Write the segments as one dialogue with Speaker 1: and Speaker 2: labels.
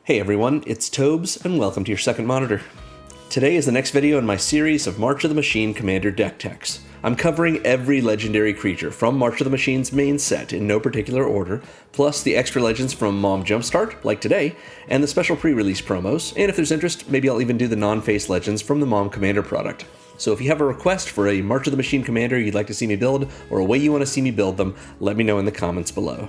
Speaker 1: Hey everyone, it's Tobes, and welcome to your second monitor. Today is the next video in my series of March of the Machine Commander deck techs. I'm covering every legendary creature from March of the Machine's main set in no particular order, plus the extra legends from Mom Jumpstart, like today, and the special pre-release promos, and if there's interest, maybe I'll even do the non-face legends from the Mom Commander product. So if you have a request for a March of the Machine Commander you'd like to see me build, or a way you want to see me build them, let me know in the comments below.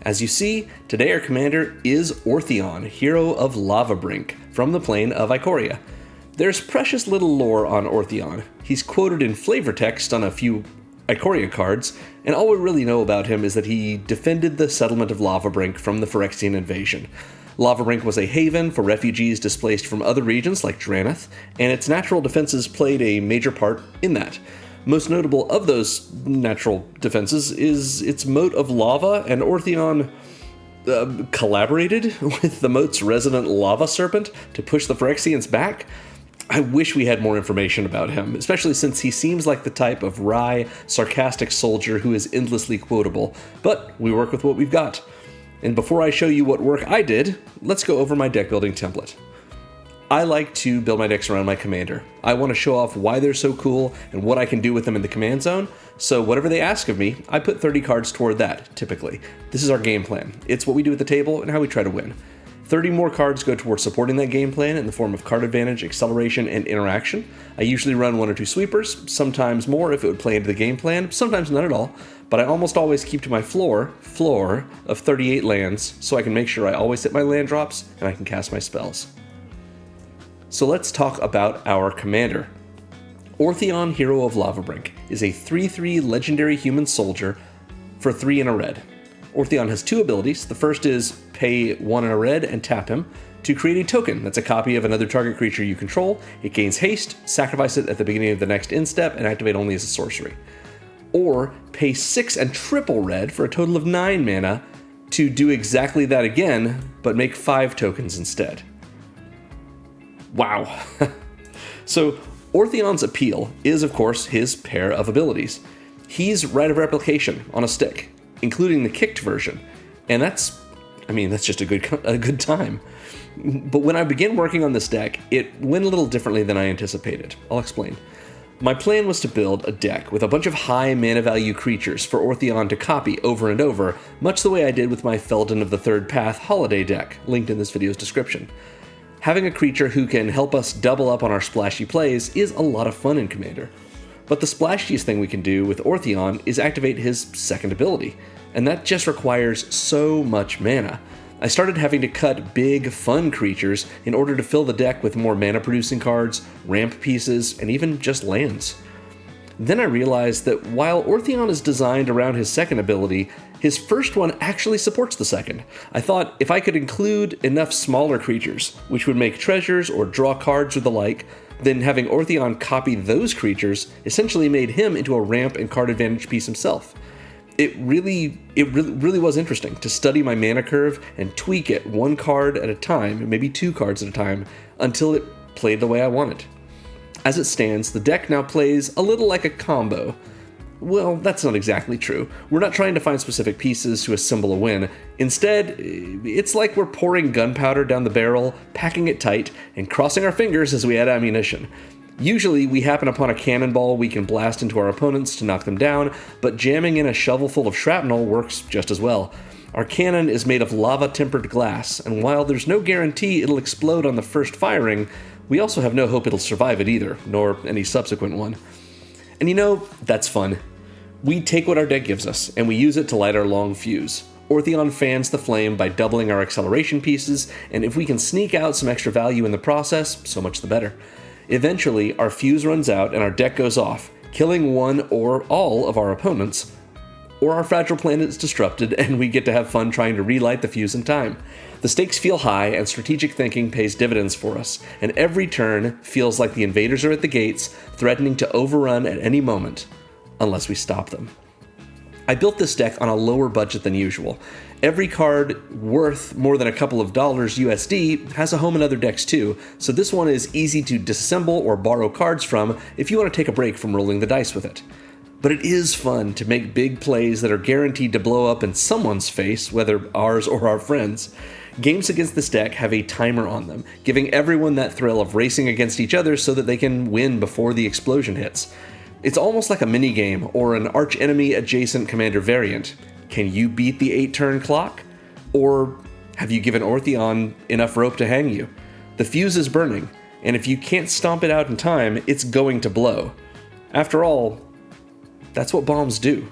Speaker 1: As you see, today our commander is Orthion, hero of Lavabrink, from the plane of Ikoria. There's precious little lore on Orthion. He's quoted in flavor text on a few Ikoria cards, and all we really know about him is that he defended the settlement of Lavabrink from the Phyrexian invasion. Lavabrink was a haven for refugees displaced from other regions like Drannith, and its natural defenses played a major part in that. Most notable of those natural defenses is its moat of lava, and Orthion collaborated with the moat's resident lava serpent to push the Phyrexians back. I wish we had more information about him, especially since he seems like the type of wry, sarcastic soldier who is endlessly quotable, but we work with what we've got. And before I show you what work I did, let's go over my deck building template. I like to build my decks around my commander. I want to show off why they're so cool and what I can do with them in the command zone, so whatever they ask of me, I put 30 cards toward that, typically. This is our game plan. It's what we do at the table and how we try to win. 30 more cards go towards supporting that game plan in the form of card advantage, acceleration, and interaction. I usually run 1 or 2 sweepers, sometimes more if it would play into the game plan, sometimes none at all, but I almost always keep to my floor of 38 lands so I can make sure I always hit my land drops and I can cast my spells. So let's talk about our commander. Orthion, hero of Lavabrink, is a 3/3 legendary human soldier for 3 and a red. Orthion has 2 abilities. The first is pay 1 and a red and tap him to create a token that's a copy of another target creature you control. It gains haste, sacrifice it at the beginning of the next end step, and activate only as a sorcery. Or pay 6 and triple red for a total of 9 mana to do exactly that again, but make 5 tokens instead. Wow. So Orthion's appeal is, of course, his pair of abilities. He's Rite of Replication on a stick, including the kicked version, and that's just a good time. But when I began working on this deck, it went a little differently than I anticipated. I'll explain. My plan was to build a deck with a bunch of high mana value creatures for Orthion to copy over and over, much the way I did with my Felden of the Third Path holiday deck, linked in this video's description. Having a creature who can help us double up on our splashy plays is a lot of fun in Commander. But the splashiest thing we can do with Orthion is activate his second ability, and that just requires so much mana. I started having to cut big, fun creatures in order to fill the deck with more mana-producing cards, ramp pieces, and even just lands. Then I realized that while Orthion is designed around his second ability, his first one actually supports the second. I thought if I could include enough smaller creatures, which would make treasures or draw cards or the like, then having Orthion copy those creatures essentially made him into a ramp and card advantage piece himself. It really was interesting to study my mana curve and tweak it 1 card at a time, maybe 2 cards at a time, until it played the way I wanted. As it stands, the deck now plays a little like a combo. Well, that's not exactly true. We're not trying to find specific pieces to assemble a win. Instead, it's like we're pouring gunpowder down the barrel, packing it tight, and crossing our fingers as we add ammunition. Usually, we happen upon a cannonball we can blast into our opponents to knock them down, but jamming in a shovelful of shrapnel works just as well. Our cannon is made of lava-tempered glass, and while there's no guarantee it'll explode on the first firing, we also have no hope it'll survive it either, nor any subsequent one. And you know, that's fun. We take what our deck gives us, and we use it to light our long fuse. Orthion fans the flame by doubling our acceleration pieces, and if we can sneak out some extra value in the process, so much the better. Eventually, our fuse runs out and our deck goes off, killing one or all of our opponents, or our fragile planet is disrupted and we get to have fun trying to relight the fuse in time. The stakes feel high and strategic thinking pays dividends for us, and every turn feels like the invaders are at the gates, threatening to overrun at any moment, unless we stop them. I built this deck on a lower budget than usual. Every card worth more than a couple of dollars USD has a home in other decks too, so this one is easy to disassemble or borrow cards from if you want to take a break from rolling the dice with it. But it is fun to make big plays that are guaranteed to blow up in someone's face, whether ours or our friends. Games against this deck have a timer on them, giving everyone that thrill of racing against each other so that they can win before the explosion hits. It's almost like a mini-game or an arch-enemy adjacent commander variant. Can you beat the 8-turn clock? Or have you given Orthion enough rope to hang you? The fuse is burning, and if you can't stomp it out in time, it's going to blow. After all, that's what bombs do.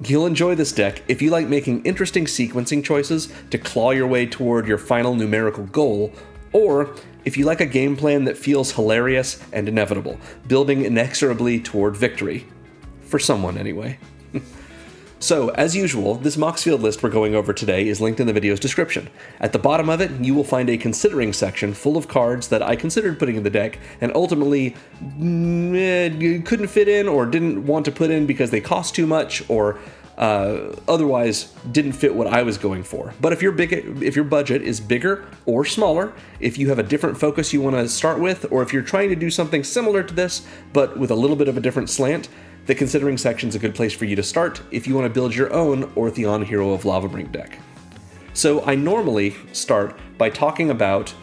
Speaker 1: You'll enjoy this deck if you like making interesting sequencing choices to claw your way toward your final numerical goal, or if you like a game plan that feels hilarious and inevitable, building inexorably toward victory. For someone, anyway. So, as usual, this Mox Field list we're going over today is linked in the video's description. At the bottom of it, you will find a considering section full of cards that I considered putting in the deck, and ultimately couldn't fit in or didn't want to put in because they cost too much, or otherwise didn't fit what I was going for. But if your budget is bigger or smaller, if you have a different focus you want to start with, or if you're trying to do something similar to this, but with a little bit of a different slant, the considering section is a good place for you to start if you want to build your own Orthion Hero of Lavabrink deck. So I normally start by talking about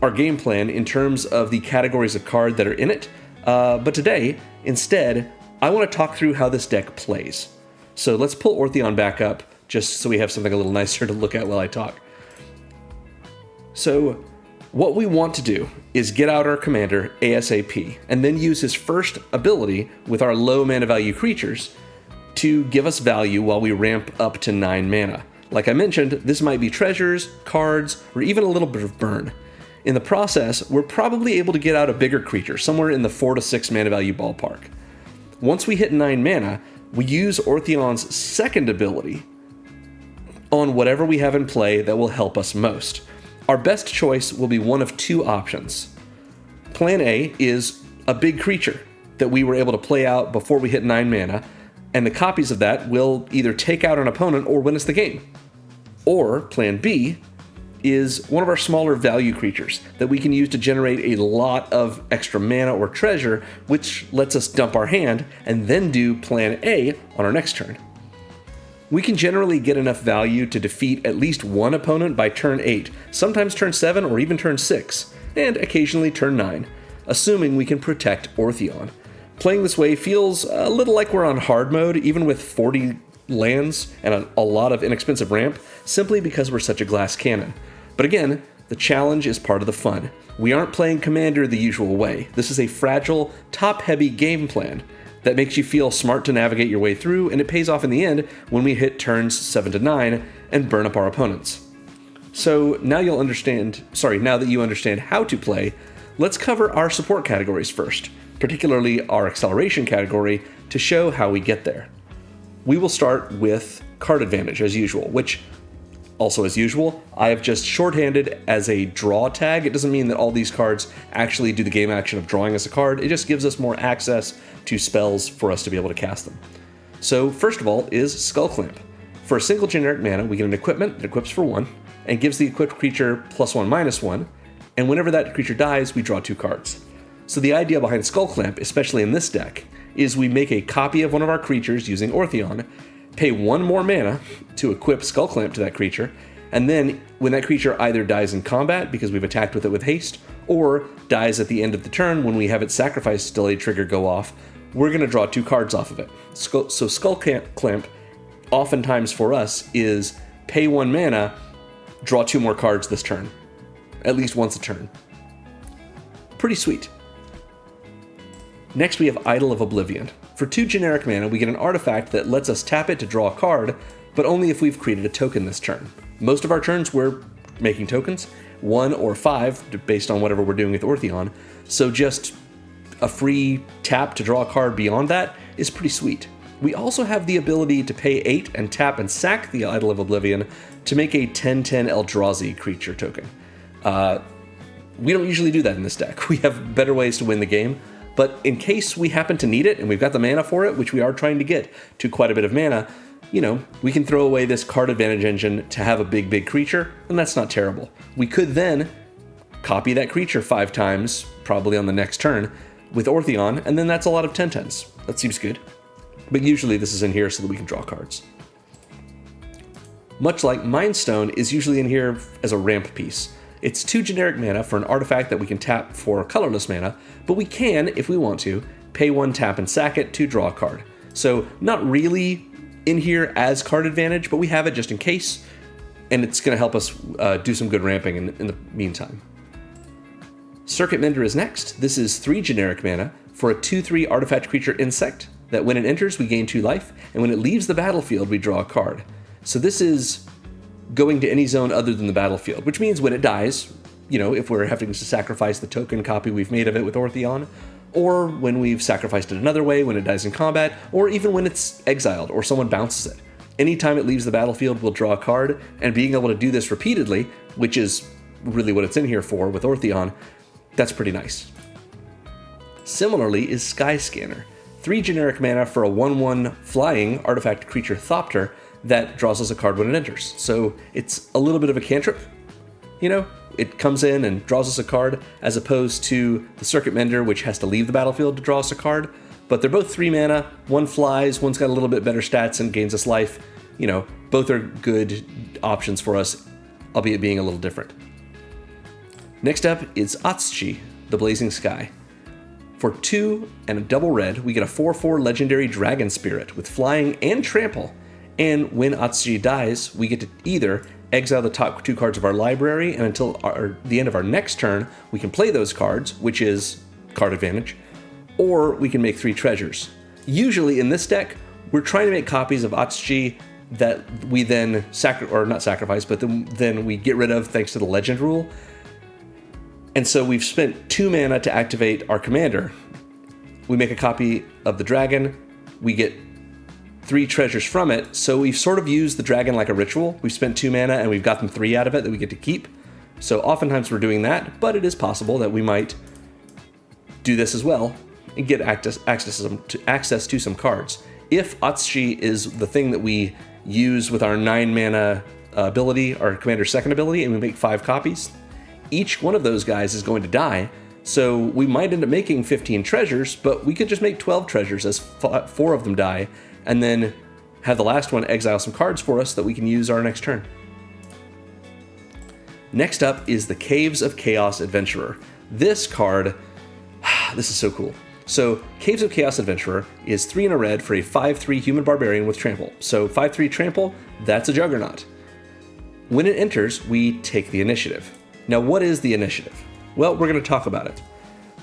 Speaker 1: our game plan in terms of the categories of card that are in it, but today, instead, I want to talk through how this deck plays. So let's pull Orthion back up, just so we have something a little nicer to look at while I talk. So what we want to do is get out our commander ASAP, and then use his first ability with our low mana value creatures to give us value while we ramp up to 9 mana. Like I mentioned, this might be treasures, cards, or even a little bit of burn. In the process, we're probably able to get out a bigger creature, somewhere in the 4 to 6 mana value ballpark. Once we hit 9 mana, we use Orthion's second ability on whatever we have in play that will help us most. Our best choice will be one of two options. Plan A is a big creature that we were able to play out before we hit 9 mana, and the copies of that will either take out an opponent or win us the game. Or Plan B is one of our smaller value creatures that we can use to generate a lot of extra mana or treasure, which lets us dump our hand and then do Plan A on our next turn. We can generally get enough value to defeat at least one opponent by turn 8, sometimes turn 7 or even turn 6, and occasionally turn 9, assuming we can protect Orthion. Playing this way feels a little like we're on hard mode, even with 40 lands and a lot of inexpensive ramp, simply because we're such a glass cannon. But again, the challenge is part of the fun. We aren't playing Commander the usual way. This is a fragile, top-heavy game plan that makes you feel smart to navigate your way through, and it pays off in the end when we hit turns 7 to 9 and burn up our opponents. So now that you understand how to play, let's cover our support categories first, particularly our acceleration category, to show how we get there. We will start with card advantage as usual, which, also as usual, I have just shorthanded as a draw tag. It doesn't mean that all these cards actually do the game action of drawing us a card, it just gives us more access to spells for us to be able to cast them. So first of all is Skull Clamp. For a single generic mana, we get an equipment that equips for 1, and gives the equipped creature +1/-1, and whenever that creature dies, we draw 2 cards. So the idea behind Skull Clamp, especially in this deck, is we make a copy of one of our creatures using Orthion, pay 1 more mana to equip Skull Clamp to that creature, and then when that creature either dies in combat because we've attacked with it with haste, or dies at the end of the turn when we have its sacrifice delay trigger go off, we're going to draw 2 cards off of it. So Skull Clamp, oftentimes for us, is pay 1 mana, draw 2 more cards this turn. At least once a turn. Pretty sweet. Next we have Idol of Oblivion. For 2 generic mana, we get an artifact that lets us tap it to draw a card, but only if we've created a token this turn. Most of our turns we're making tokens, 1 or 5, based on whatever we're doing with Orthion, so just a free tap to draw a card beyond that is pretty sweet. We also have the ability to pay 8 and tap and sack the Idol of Oblivion to make a 10/10 Eldrazi creature token. We don't usually do that in this deck. We have better ways to win the game, but in case we happen to need it and we've got the mana for it, which we are trying to get to quite a bit of mana, we can throw away this card advantage engine to have a big creature, and that's not terrible. We could then copy that creature 5 times, probably on the next turn, with Orthion, and then that's a lot of 10/10s. That seems good. But usually this is in here so that we can draw cards. much like Mind Stone is usually in here as a ramp piece. It's 2 generic mana for an artifact that we can tap for colorless mana, but we can, if we want to, pay 1 tap and sack it to draw a card. So not really in here as card advantage, but we have it just in case, and it's going to help us do some good ramping in the meantime. Circuit Mender is next. This is 3 generic mana for a 2/3 artifact creature insect that when it enters, we gain 2 life, and when it leaves the battlefield, we draw a card. So this is going to any zone other than the battlefield, which means when it dies, if we're having to sacrifice the token copy we've made of it with Orthion, or when we've sacrificed it another way, when it dies in combat, or even when it's exiled or someone bounces it. Anytime it leaves the battlefield, we'll draw a card, and being able to do this repeatedly, which is really what it's in here for with Orthion, that's pretty nice. Similarly is Sky Scanner, 3 generic mana for a 1/1 flying artifact creature Thopter that draws us a card when it enters. So it's a little bit of a cantrip, It comes in and draws us a card, as opposed to the Circuit Mender, which has to leave the battlefield to draw us a card. But they're both 3 mana, one flies, one's got a little bit better stats and gains us life. Both are good options for us, albeit being a little different. Next up is Atsuchi, the Blazing Sky. For 2 and a double red, we get a 4/4 legendary Dragon Spirit with flying and trample. And when Atsuchi dies, we get to either exile the top 2 cards of our library, and until the end of our next turn, we can play those cards, which is card advantage, or we can make 3 treasures. Usually in this deck, we're trying to make copies of Atsuchi that we then not sacrifice, but then we get rid of thanks to the legend rule. And so we've spent 2 mana to activate our commander. We make a copy of the dragon, we get 3 treasures from it, so we've sort of used the dragon like a ritual. We've spent 2 mana and we've gotten 3 out of it that we get to keep. So oftentimes we're doing that, but it is possible that we might do this as well and get access to some cards. If Atsuchi is the thing that we use with our 9 mana ability, our commander's second ability, and we make 5 copies, each one of those guys is going to die. So we might end up making 15 treasures, but we could just make 12 treasures as 4 of them die, and then have the last one exile some cards for us that we can use our next turn. Next up is the Caves of Chaos Adventurer. This card, this is so cool. So Caves of Chaos Adventurer is 3 and a red for a 5/3 human barbarian with trample. So 5/3 trample, that's a juggernaut. When it enters, we take the initiative. Now, what is the initiative? Well, we're going to talk about it.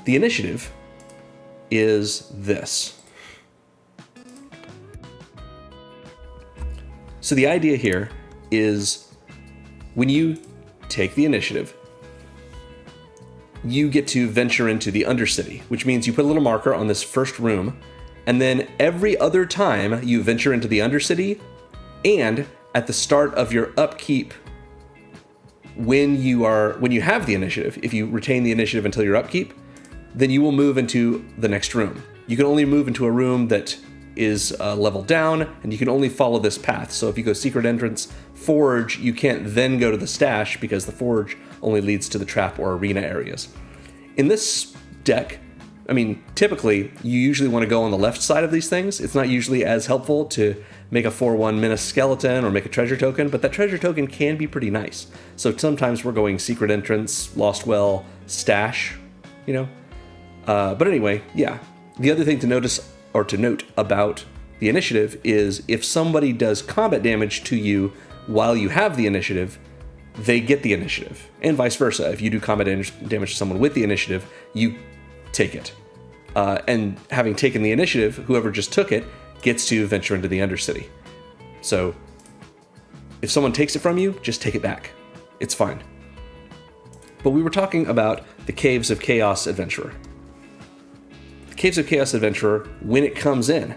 Speaker 1: The initiative is this. So the idea here is when you take the initiative, you get to venture into the Undercity, which means you put a little marker on this first room, and then every other time you venture into the Undercity, and at the start of your upkeep, when you have the initiative, if you retain the initiative until your upkeep, then you will move into the next room. You can only move into a room that is leveled down, and you can only follow this path. So if you go Secret Entrance, Forge, you can't then go to the Stash because the Forge only leads to the Trap or Arena areas. In this deck, typically you usually want to go on the left side of these things. It's not usually as helpful to make a 4/1 Menace Skeleton or make a treasure token, but that treasure token can be pretty nice. So sometimes we're going Secret Entrance, Lost Well, Stash, But anyway, yeah. The other thing to note about the initiative is if somebody does combat damage to you while you have the initiative, they get the initiative, and vice versa. If you do combat damage to someone with the initiative, you take it. And having taken the initiative, whoever just took it gets to venture into the Undercity. So if someone takes it from you, just take it back. It's fine. But we were talking about the Caves of Chaos Adventurer. The Caves of Chaos Adventurer, when it comes in,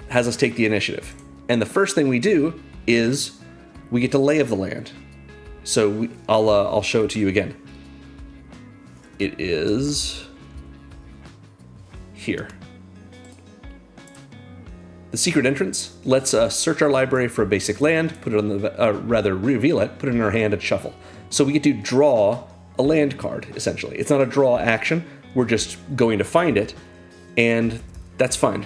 Speaker 1: has us take the initiative. And the first thing we do is we get to Lay of the Land. So I'll show it to you again. It is here. The Secret Entrance lets us search our library for a basic land, put it on reveal it, put it in our hand, and shuffle. So we get to draw a land card, essentially. It's not a draw action, we're just going to find it, and that's fine.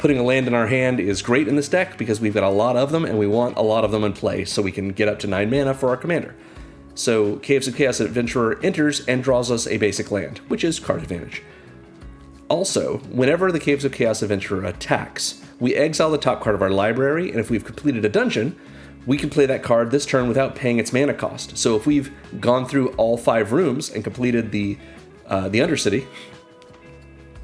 Speaker 1: Putting a land in our hand is great in this deck because we've got a lot of them and we want a lot of them in play so we can get up to 9 mana for our commander. So Caves of Chaos Adventurer enters and draws us a basic land, which is card advantage. Also, whenever the Caves of Chaos Adventurer attacks, we exile the top card of our library, and if we've completed a dungeon, we can play that card this turn without paying its mana cost. So if we've gone through all 5 rooms and completed the Undercity,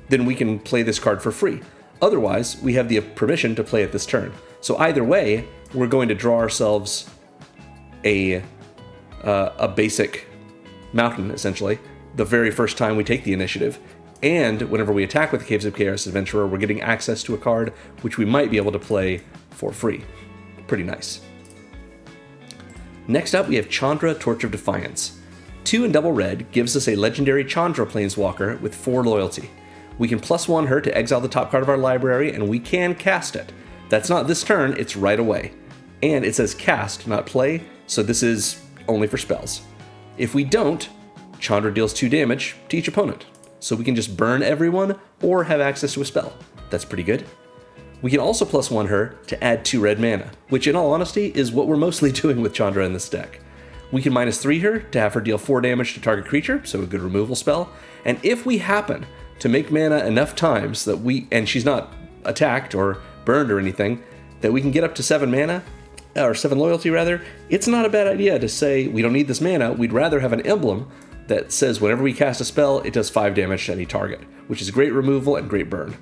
Speaker 1: then we can play this card for free. Otherwise, we have the permission to play it this turn. So either way, we're going to draw ourselves a basic mountain, essentially, the very first time we take the initiative. And whenever we attack with the Caves of Chaos Adventurer, we're getting access to a card which we might be able to play for free. Pretty nice. Next up, we have Chandra, Torch of Defiance. 2 and double red gives us a legendary Chandra Planeswalker with 4 loyalty. We can +1 her to exile the top card of our library, and we can cast it. That's not this turn, it's right away. And it says cast, not play, so this is only for spells. If we don't, Chandra deals 2 damage to each opponent. So we can just burn everyone or have access to a spell. That's pretty good. We can also +1 her to add 2 red mana, which in all honesty is what we're mostly doing with Chandra in this deck. We can -3 her to have her deal 4 damage to target creature, so a good removal spell. And if we happen to make mana enough times that and she's not attacked or burned or anything, that we can get up to 7 mana, or 7 loyalty rather, it's not a bad idea to say we don't need this mana, we'd rather have an emblem that says whenever we cast a spell, it does 5 damage to any target, which is great removal and great burn.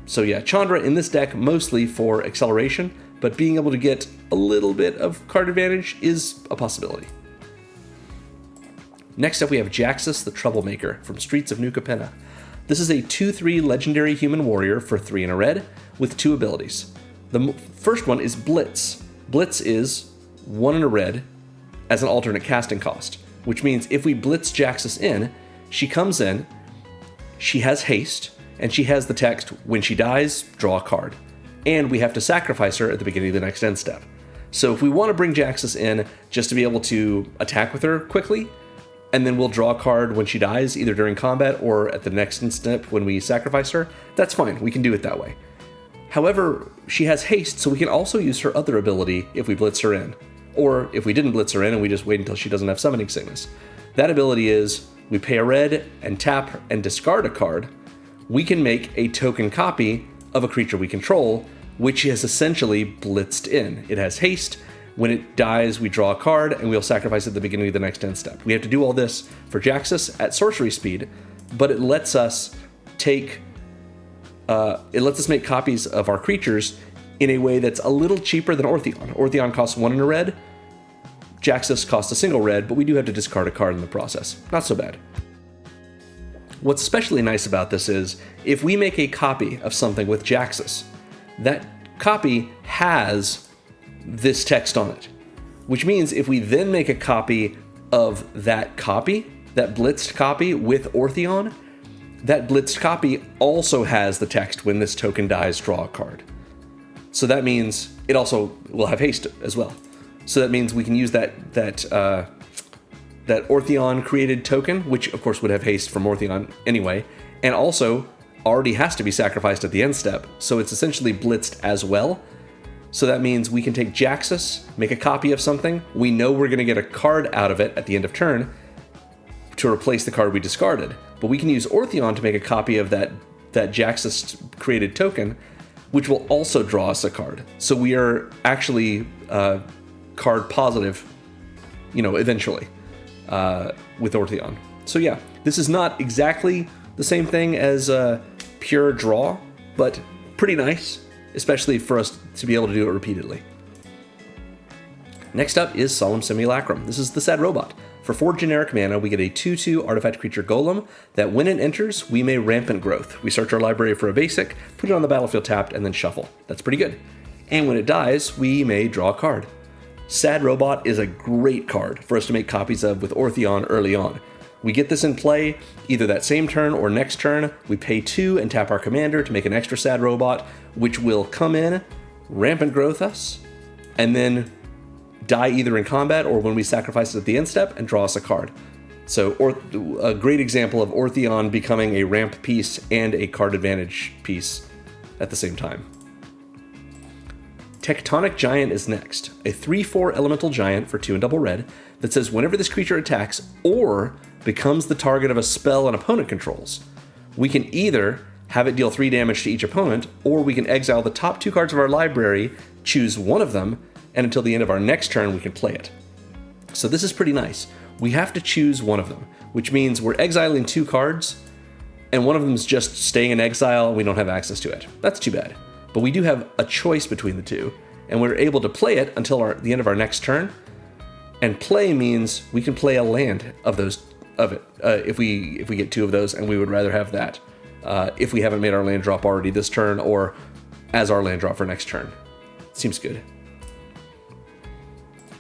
Speaker 1: So yeah, Chandra in this deck mostly for acceleration, but being able to get a little bit of card advantage is a possibility. Next up we have Jaxus the Troublemaker from Streets of New Capenna. This is a 2/3 legendary human warrior for 3 and a red with 2 abilities. The first one is Blitz. Blitz is 1 and a red as an alternate casting cost, which means if we blitz Jaxus in, she comes in, she has haste, and she has the text, when she dies, draw a card. And we have to sacrifice her at the beginning of the next end step. So if we want to bring Jaxus in just to be able to attack with her quickly, and then we'll draw a card when she dies, either during combat or at the next end step when we sacrifice her, that's fine, we can do it that way. However, she has haste, so we can also use her other ability if we blitz her in. Or if we didn't blitz her in and we just wait until she doesn't have Summoning Sickness. That ability is, we pay a red and tap and discard a card. We can make a token copy of a creature we control, which is essentially blitzed in. It has haste. When it dies, we draw a card and we'll sacrifice at the beginning of the next end step. We have to do all this for Jaxus at sorcery speed, but it lets us make copies of our creatures in a way that's a little cheaper than Orthion. Orthion costs 1 and a red. Jaxus costs a single red, but we do have to discard a card in the process. Not so bad. What's especially nice about this is, if we make a copy of something with Jaxus, that copy has this text on it. Which means if we then make a copy of that copy, that blitzed copy with Orthion, that blitzed copy also has the text, when this token dies, draw a card. So that means it also will have haste as well. So that means we can use that Orthion created token, which of course would have haste from Orthion anyway, and also already has to be sacrificed at the end step, so it's essentially blitzed as well. So that means we can take Jaxus, make a copy of something, we know we're going to get a card out of it at the end of turn to replace the card we discarded, but we can use Orthion to make a copy of that Jaxus created token, which will also draw us a card. So we are actually card positive, eventually with Orthion. So yeah, this is not exactly the same thing as pure draw, but pretty nice, especially for us to be able to do it repeatedly. Next up is Solemn Simulacrum. This is the Sad Robot. For 4 generic mana, we get a 2/2 artifact creature golem that when it enters, we may Rampant Growth. We search our library for a basic, put it on the battlefield tapped, and then shuffle. That's pretty good. And when it dies, we may draw a card. Sad Robot is a great card for us to make copies of with Orthion early on. We get this in play either that same turn or next turn. We pay 2 and tap our commander to make an extra Sad Robot, which will come in, Rampant Growth us, and then die either in combat or when we sacrifice it at the end step and draw us a card. So a great example of Orthion becoming a ramp piece and a card advantage piece at the same time. Tectonic Giant is next, a 3/4 elemental giant for 2 and double red that says whenever this creature attacks or becomes the target of a spell an opponent controls, we can either have it deal 3 damage to each opponent, or we can exile the top 2 cards of our library, choose one of them, and until the end of our next turn we can play it. So this is pretty nice. We have to choose one of them, which means we're exiling 2 cards, and one of them is just staying in exile and we don't have access to it. That's too bad. But we do have a choice between the 2, and we're able to play it until the end of our next turn. And play means we can play a land of it if we get 2 of those, and we would rather have that if we haven't made our land drop already this turn, or as our land drop for next turn. Seems good.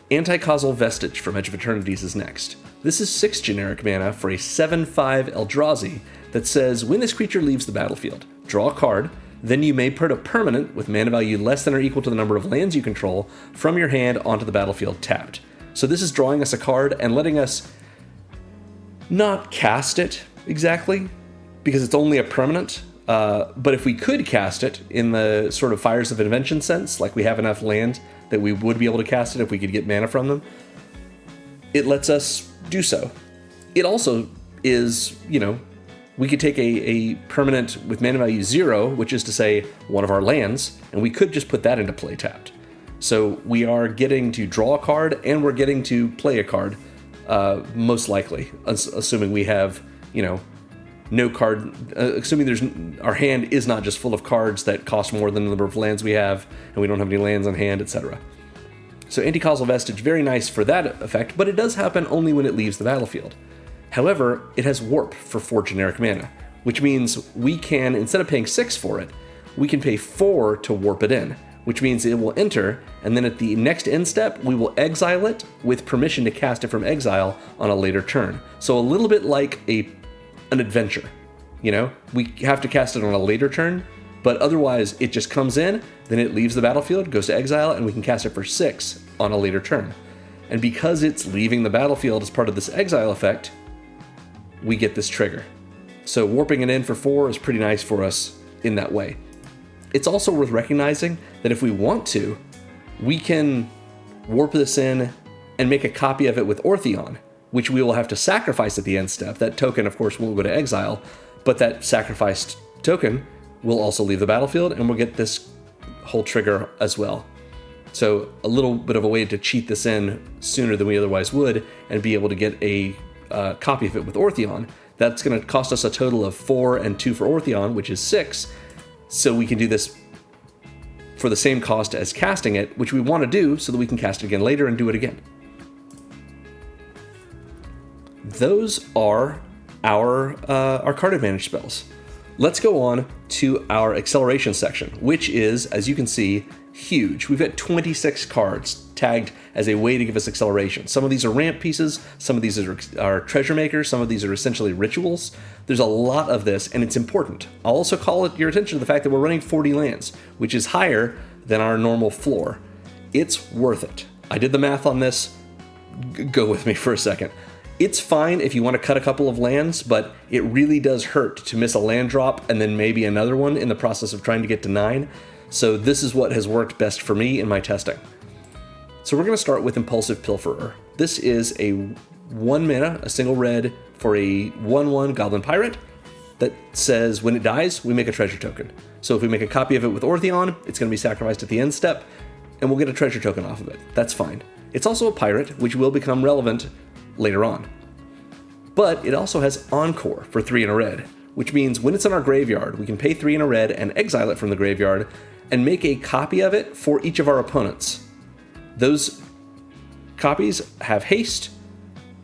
Speaker 1: Anti-Causal Vestige from Edge of Eternities is next. This is 6 generic mana for a 7/5 Eldrazi that says when this creature leaves the battlefield, draw a card, then you may put a permanent with mana value less than or equal to the number of lands you control from your hand onto the battlefield tapped. So this is drawing us a card and letting us not cast it exactly, because it's only a permanent, but if we could cast it in the sort of Fires of Invention sense, like we have enough land that we would be able to cast it if we could get mana from them, it lets us do so. It also is, we could take a permanent with mana value 0, which is to say one of our lands, and we could just put that into play tapped. So we are getting to draw a card and we're getting to play a card, most likely, assuming we have, no card, assuming our hand is not just full of cards that cost more than the number of lands we have, and we don't have any lands on hand, etc. So Anti-Causal Vestige, very nice for that effect, but it does happen only when it leaves the battlefield. However, it has Warp for 4 generic mana, which means we can, instead of paying 6 for it, we can pay 4 to warp it in, which means it will enter, and then at the next end step, we will exile it with permission to cast it from exile on a later turn. So a little bit like an adventure, We have to cast it on a later turn, but otherwise it just comes in, then it leaves the battlefield, goes to exile, and we can cast it for 6 on a later turn. And because it's leaving the battlefield as part of this exile effect, we get this trigger. So warping it in for 4 is pretty nice for us in that way. It's also worth recognizing that if we want to, we can warp this in and make a copy of it with Orthion, which we will have to sacrifice at the end step. That token, of course, will go to exile, but that sacrificed token will also leave the battlefield, and we'll get this whole trigger as well. So a little bit of a way to cheat this in sooner than we otherwise would, and be able to get a copy of it with Orthion. That's going to cost us a total of 4 and 2 for Orthion, which is 6. So we can do this for the same cost as casting it, which we want to do so that we can cast it again later and do it again. Those are our card advantage spells. Let's go on to our acceleration section, which is, as you can see, huge. We've got 26 cards tagged as a way to give us acceleration. Some of these are ramp pieces, some of these are treasure makers, some of these are essentially rituals. There's a lot of this, and it's important. I'll also call your attention to the fact that we're running 40 lands, which is higher than our normal floor. It's worth it. I did the math on this. Go with me for a second. It's fine if you want to cut a couple of lands, but it really does hurt to miss a land drop and then maybe another one in the process of trying to get to 9. So this is what has worked best for me in my testing. So we're going to start with Impulsive Pilferer. This is a 1 mana, a single red, for a 1/1 Goblin Pirate that says when it dies, we make a treasure token. So if we make a copy of it with Orthion, it's going to be sacrificed at the end step, and we'll get a treasure token off of it. That's fine. It's also a pirate, which will become relevant later on. But it also has Encore for 3 and a red, which means when it's in our graveyard, we can pay 3 and a red and exile it from the graveyard and make a copy of it for each of our opponents. Those copies have haste.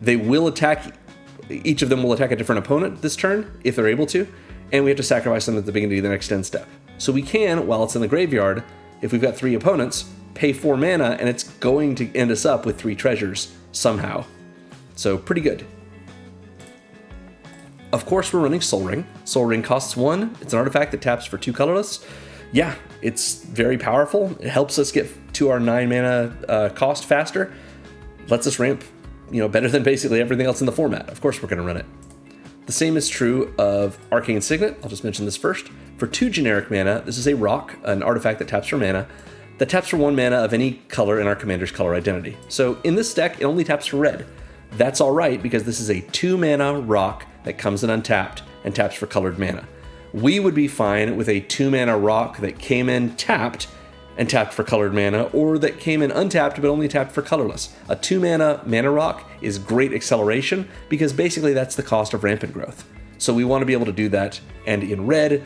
Speaker 1: They will attack, each of them will attack a different opponent this turn, if they're able to, and we have to sacrifice them at the beginning of the next end step. So we can, while it's in the graveyard, if we've got 3 opponents, pay 4 mana, and it's going to end us up with 3 treasures somehow. So pretty good. Of course, we're running Sol Ring. Sol Ring costs 1. It's an artifact that taps for 2 colorless. Yeah, it's very powerful. It helps us get to our 9 mana cost faster. Lets us ramp, better than basically everything else in the format. Of course, we're going to run it. The same is true of Arcane Signet. I'll just mention this first. For 2 generic mana, this is a rock, an artifact that taps for mana, that taps for 1 mana of any color in our commander's color identity. So in this deck, it only taps for red. That's all right, because this is a 2 mana rock that comes in untapped and taps for colored mana. We would be fine with a 2 mana rock that came in tapped and tapped for colored mana, or that came in untapped but only tapped for colorless. A 2 mana rock is great acceleration, because basically that's the cost of rampant growth. So we want to be able to do that, and in red,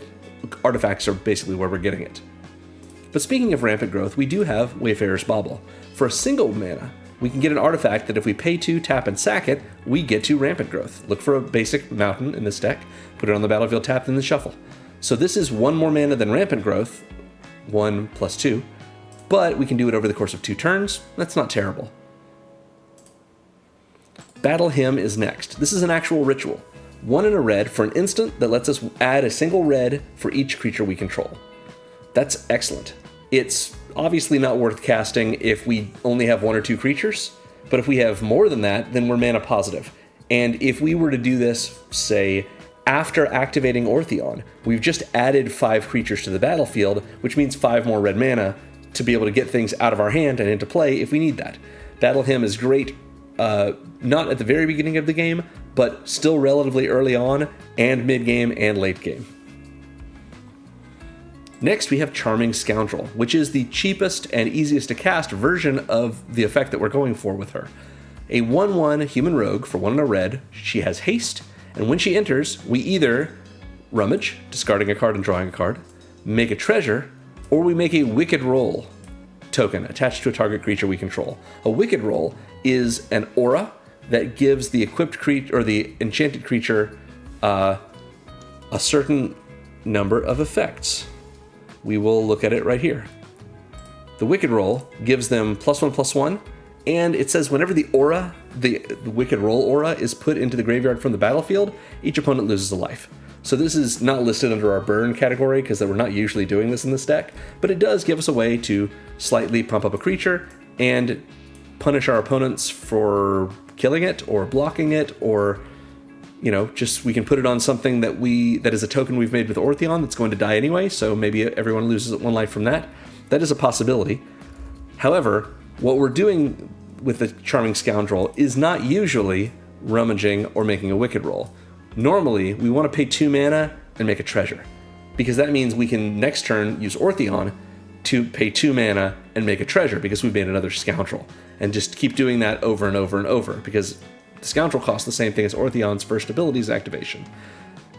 Speaker 1: artifacts are basically where we're getting it. But speaking of rampant growth, we do have Wayfarer's Bauble. For a single mana, we can get an artifact that if we pay 2, tap, and sack it, we get to rampant growth. Look for a basic mountain in this deck, put it on the battlefield, tap, and then shuffle. So this is 1 more mana than rampant growth, 1 plus 2, but we can do it over the course of 2 turns. That's not terrible. Battle Hymn is next. This is an actual ritual. 1 in a red for an instant that lets us add a single red for each creature we control. That's excellent. It's obviously not worth casting if we only have 1 or 2 creatures, but if we have more than that, then we're mana positive. And if we were to do this, say, after activating Orthion, we've just added 5 creatures to the battlefield, which means 5 more red mana to be able to get things out of our hand and into play if we need that. Battle Hymn is great, not at the very beginning of the game, but still relatively early on, and mid-game and late game. Next, we have Charming Scoundrel, which is the cheapest and easiest to cast version of the effect that we're going for with her. A 1/1 human rogue for 1 in a red. She has haste, and when she enters, we either rummage, discarding a card and drawing a card, make a treasure, or we make a Wicked Roll token attached to a target creature we control. A Wicked Roll is an aura that gives the equipped creature or the enchanted creature a certain number of effects. We will look at it right here. The Wicked Roll gives them +1/+1, and it says whenever the aura, the Wicked Roll aura, is put into the graveyard from the battlefield, each opponent loses a life. So this is not listed under our burn category because we're not usually doing this in this deck, but it does give us a way to slightly pump up a creature and punish our opponents for killing it or blocking it, or just we can put it on something that is a token we've made with Orthion that's going to die anyway, so maybe everyone loses 1 life from that. That is a possibility. However, what we're doing with the Charming Scoundrel is not usually rummaging or making a Wicked Roll. Normally, we want to pay 2 mana and make a treasure, because that means we can next turn use Orthion to pay 2 mana and make a treasure because we've made another Scoundrel, and just keep doing that over and over and over, because the Scoundrel costs the same thing as Orthion's first ability's activation.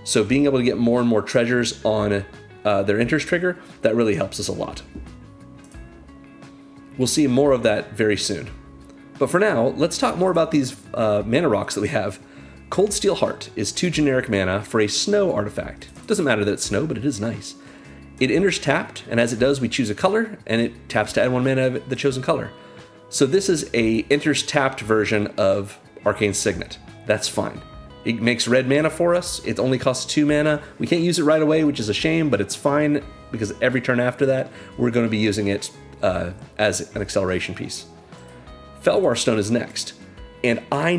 Speaker 1: So being able to get more and more treasures on their enters trigger, that really helps us a lot. We'll see more of that very soon. But for now, let's talk more about these mana rocks that we have. Cold Steel Heart is 2 generic mana for a snow artifact. Doesn't matter that it's snow, but it is nice. It enters tapped, and as it does, we choose a color, and it taps to add 1 mana of the chosen color. So this is a enters tapped version of Arcane Signet. That's fine. It makes red mana for us. It only costs 2 mana. We can't use it right away, which is a shame, but it's fine because every turn after that, we're going to be using it as an acceleration piece. Felwar Stone is next, and I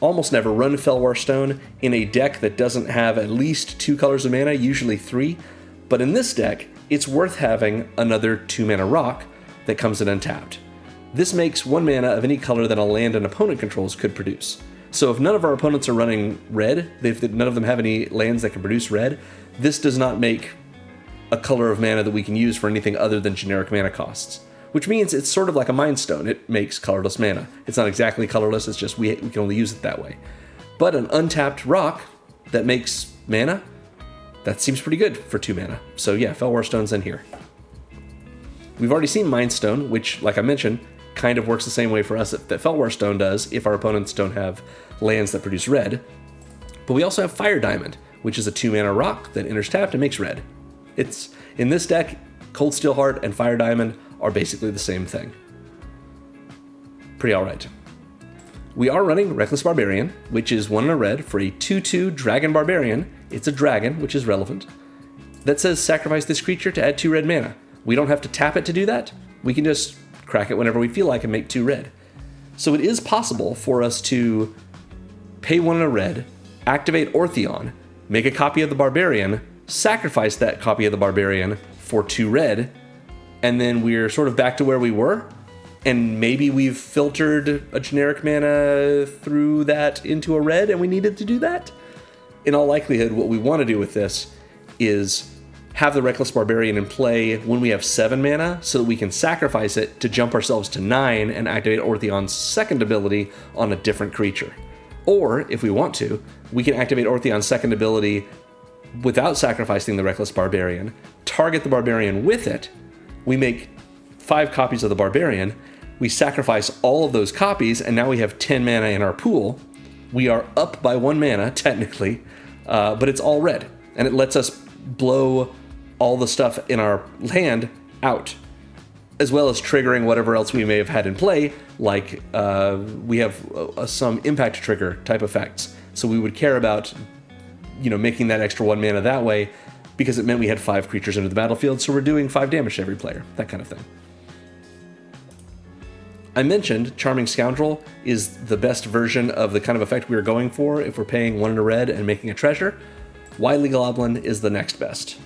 Speaker 1: almost never run Felwar Stone in a deck that doesn't have at least 2 colors of mana, usually 3, but in this deck, it's worth having another 2 mana rock that comes in untapped. This makes 1 mana of any color that a land an opponent controls could produce. So if none of our opponents are running red, if none of them have any lands that can produce red, this does not make a color of mana that we can use for anything other than generic mana costs. Which means it's sort of like a Mind Stone. It makes colorless mana. It's not exactly colorless, it's just we can only use it that way. But an untapped rock that makes mana, that seems pretty good for 2 mana. So yeah, Felwar Stone's in here. We've already seen Mind Stone, which, like I mentioned, kind of works the same way for us that Felwar Stone does if our opponents don't have lands that produce red. But we also have Fire Diamond, which is a 2 mana rock that enters tapped and makes red. It's in this deck, Cold Steel Heart and Fire Diamond are basically the same thing. Pretty alright. We are running Reckless Barbarian, which is 1 in a red for a 2/2 Dragon Barbarian. It's a dragon, which is relevant. That says sacrifice this creature to add 2 red mana. We don't have to tap it to do that. We can just crack it whenever we feel like and make 2 red. So it is possible for us to pay 1 in a red, activate Orthion, make a copy of the Barbarian, sacrifice that copy of the Barbarian for 2 red, and then we're sort of back to where we were, and maybe we've filtered a generic mana through that into a red and we needed to do that. In all likelihood, what we want to do with this is have the Reckless Barbarian in play when we have 7 mana so that we can sacrifice it to jump ourselves to 9 and activate Orthion's second ability on a different creature. Or, if we want to, we can activate Orthion's second ability without sacrificing the Reckless Barbarian, target the Barbarian with it, we make 5 copies of the Barbarian, we sacrifice all of those copies, and now we have 10 mana in our pool. We are up by 1 mana, technically, but it's all red, and it lets us blow all the stuff in our hand out, as well as triggering whatever else we may have had in play, like we have some impact trigger type effects. So we would care about, making that extra 1 mana that way, because it meant we had 5 creatures into the battlefield, so we're doing 5 damage to every player, that kind of thing. I mentioned Charming Scoundrel is the best version of the kind of effect we are going for if we're paying 1 in a red and making a treasure. Wily Goblin is the next best.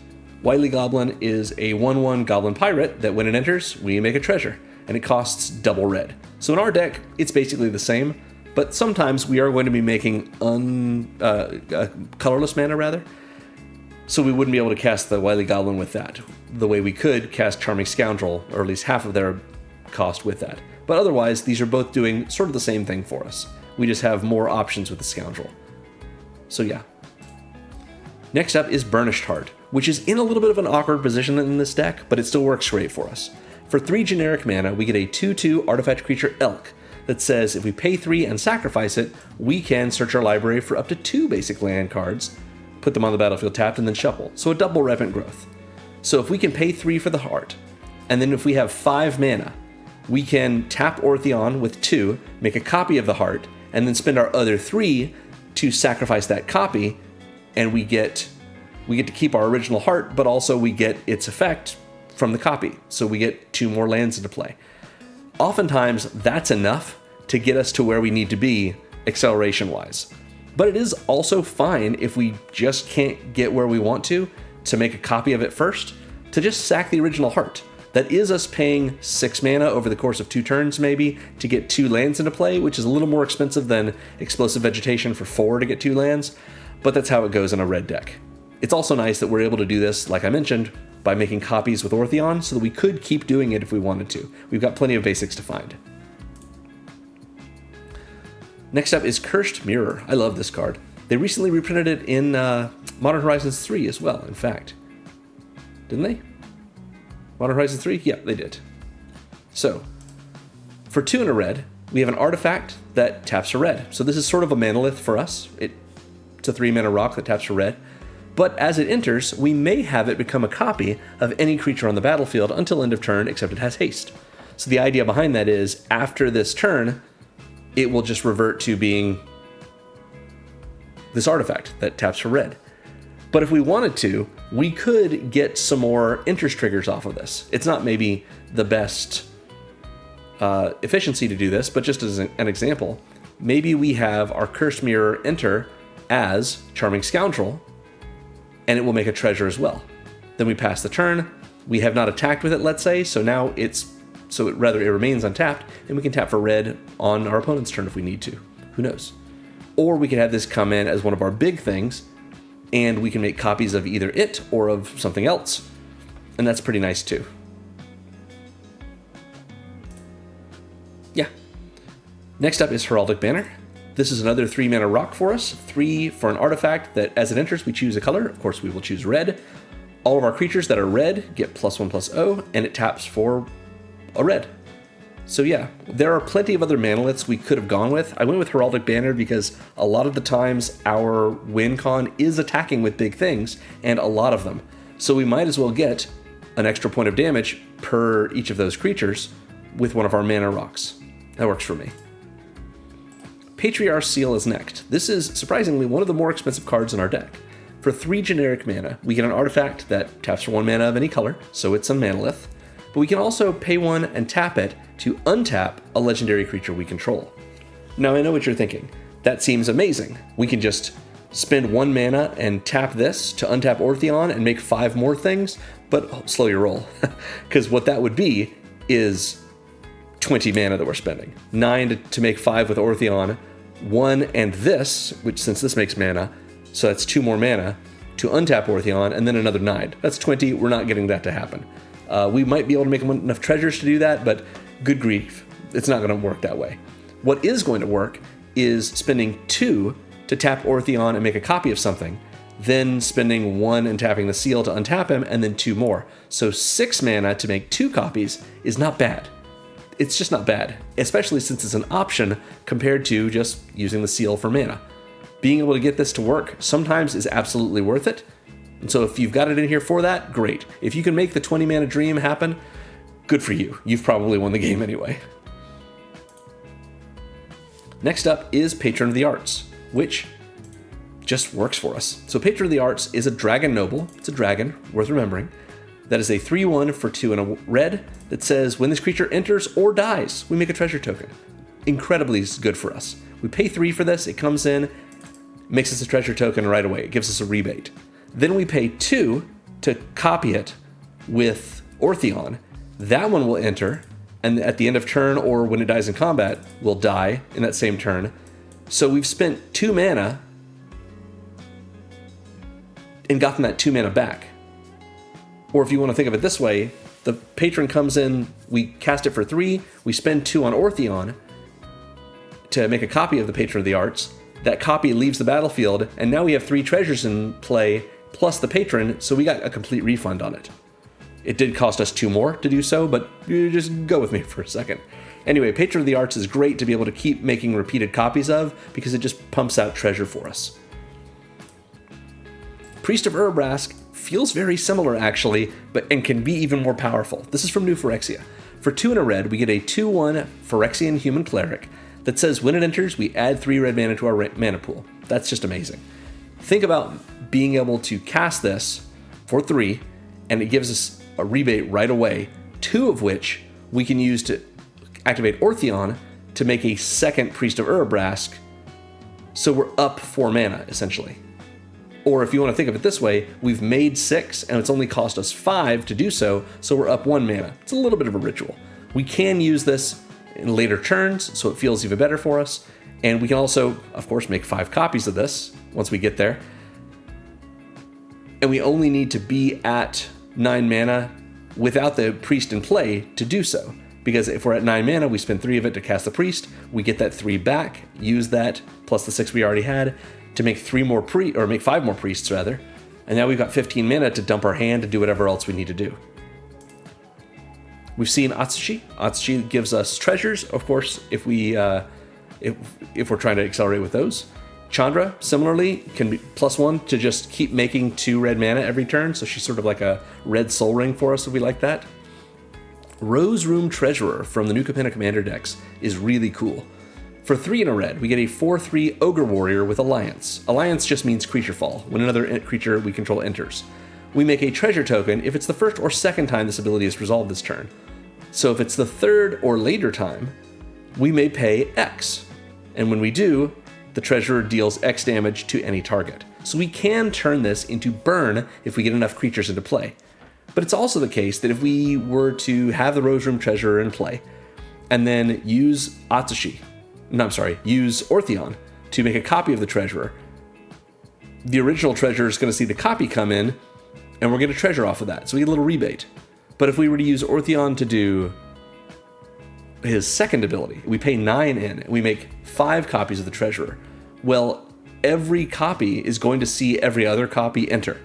Speaker 1: Wily Goblin is a 1/1 Goblin Pirate that when it enters, we make a treasure, and it costs double red. So in our deck, it's basically the same, but sometimes we are going to be making colorless mana, rather. So we wouldn't be able to cast the Wily Goblin with that, the way we could cast Charming Scoundrel, or at least half of their cost with that. But otherwise, these are both doing sort of the same thing for us. We just have more options with the Scoundrel. So yeah. Next up is Burnished Heart, which is in a little bit of an awkward position in this deck, but it still works great for us. For 3 generic mana, we get a 2/2 artifact creature Elk that says if we pay 3 and sacrifice it, we can search our library for up to 2 basic land cards, put them on the battlefield tapped, and then shuffle. So a double Revenant Growth. So if we can pay 3 for the heart, and then if we have 5 mana, we can tap Orthion with 2, make a copy of the heart, and then spend our other 3 to sacrifice that copy, and we get to keep our original heart, but also we get its effect from the copy. So we get 2 more lands into play. Oftentimes, that's enough to get us to where we need to be acceleration-wise. But it is also fine if we just can't get where we want to make a copy of it first, to just sack the original heart. That is us paying 6 mana over the course of 2 turns, maybe, to get 2 lands into play, which is a little more expensive than Explosive Vegetation for 4 to get 2 lands, but that's how it goes in a red deck. It's also nice that we're able to do this, like I mentioned, by making copies with Orthion, so that we could keep doing it if we wanted to. We've got plenty of basics to find. Next up is Cursed Mirror. I love this card. They recently reprinted it in Modern Horizons 3 as well, in fact. Didn't they? Modern Horizons 3? Yeah, they did. So, for 2 and a red, we have an artifact that taps for red. So this is sort of a manalith for us. It's a 3 mana rock that taps for red. But as it enters, we may have it become a copy of any creature on the battlefield until end of turn, except it has haste. So the idea behind that is, after this turn, it will just revert to being this artifact that taps for red. But if we wanted to, we could get some more enters triggers off of this. It's not maybe the best efficiency to do this, but just as an example, maybe we have our Cursed Mirror enter as Charming Scoundrel, and it will make a treasure as well. Then we pass the turn, we have not attacked with it, let's say, so now it remains untapped, and we can tap for red on our opponent's turn if we need to. Who knows? Or we could have this come in as one of our big things, and we can make copies of either it or of something else. And that's pretty nice too. Yeah. Next up is Heraldic Banner. This is another 3 mana rock for us. 3 for an artifact that as it enters, we choose a color. Of course, we will choose red. All of our creatures that are red get +1/+0, and it taps for a red. So yeah, there are plenty of other manaliths we could have gone with. I went with Heraldic Banner because a lot of the times our win con is attacking with big things, and a lot of them. So we might as well get an extra point of damage per each of those creatures with one of our mana rocks. That works for me. Patriarch's Seal is next. This is, surprisingly, one of the more expensive cards in our deck. For 3 generic mana, we get an artifact that taps for 1 mana of any color, so it's a manalith. But we can also pay 1 and tap it to untap a legendary creature we control. Now I know what you're thinking. That seems amazing. We can just spend 1 mana and tap this to untap Orthion and make 5 more things, but slow your roll. Because what that would be is 20 mana that we're spending. 9 to make 5 with Orthion, 1 and this, which since this makes mana, so that's 2 more mana to untap Orthion, and then another 9. That's 20. We're not getting that to happen. We might be able to make enough treasures to do that, but good grief, it's not going to work that way. What is going to work is spending 2 to tap Orthion and make a copy of something, then spending 1 and tapping the seal to untap him, and then 2 more. So 6 mana to make 2 copies is not bad. It's just not bad, especially since it's an option compared to just using the seal for mana. Being able to get this to work sometimes is absolutely worth it. And so if you've got it in here for that, great. If you can make the 20 mana dream happen, good for you. You've probably won the game anyway. Next up is Patron of the Arts, which just works for us. So Patron of the Arts is a dragon noble. It's a dragon, worth remembering. That is a 3/1 for 2 and a red that says when this creature enters or dies, we make a treasure token. Incredibly good for us. We pay 3 for this, it comes in, makes us a treasure token right away. It gives us a rebate. Then we pay 2 to copy it with Orthion. That one will enter, and at the end of turn or when it dies in combat, will die in that same turn. So we've spent 2 mana and gotten that 2 mana back. Or if you want to think of it this way, the patron comes in, we cast it for 3, we spend 2 on Orthion to make a copy of the Patron of the Arts. That copy leaves the battlefield, and now we have 3 treasures in play, plus the patron, so we got a complete refund on it. It did cost us 2 more to do so, but you just go with me for a second. Anyway, Patron of the Arts is great to be able to keep making repeated copies of, because it just pumps out treasure for us. Priest of Urabrask feels very similar actually, and can be even more powerful. This is from New Phyrexia. For 2 and a red, we get a 2/1 Phyrexian Human Cleric that says when it enters, we add 3 red mana to our mana pool. That's just amazing. Think about being able to cast this for 3, and it gives us a rebate right away, 2 of which we can use to activate Orthion to make a second Priest of Urabrask, so we're up 4 mana, essentially. Or if you want to think of it this way, we've made 6, and it's only cost us 5 to do so, so we're up 1 mana. It's a little bit of a ritual. We can use this in later turns, so it feels even better for us, and we can also, of course, make 5 copies of this once we get there. And we only need to be at 9 mana without the priest in play to do so. Because if we're at 9 mana, we spend 3 of it to cast the priest, we get that 3 back, use that, plus the 6 we already had, to make 5 more priests rather. And now we've got 15 mana to dump our hand and do whatever else we need to do. We've seen Atsushi. Atsushi gives us treasures, of course, if we're trying to accelerate with those. Chandra, similarly, can be +1 to just keep making 2 red mana every turn, so she's sort of like a red soul ring for us if we like that. Rose Room Treasurer from the New Capenna Commander decks is really cool. For 3 and a red, we get a 4/3 Ogre Warrior with Alliance. Alliance just means creature fall, when another creature we control enters. We make a treasure token if it's the first or second time this ability is resolved this turn. So if it's the third or later time, we may pay X. And when we do, the treasurer deals X damage to any target. So we can turn this into burn if we get enough creatures into play. But it's also the case that if we were to have the Rose Room Treasurer in play, and then use Orthion to make a copy of the treasurer, the original treasurer is going to see the copy come in, and we're going to treasure off of that. So we get a little rebate. But if we were to use Orthion to do his second ability, we pay 9 in, and we make 5 copies of the treasurer. Well, every copy is going to see every other copy enter.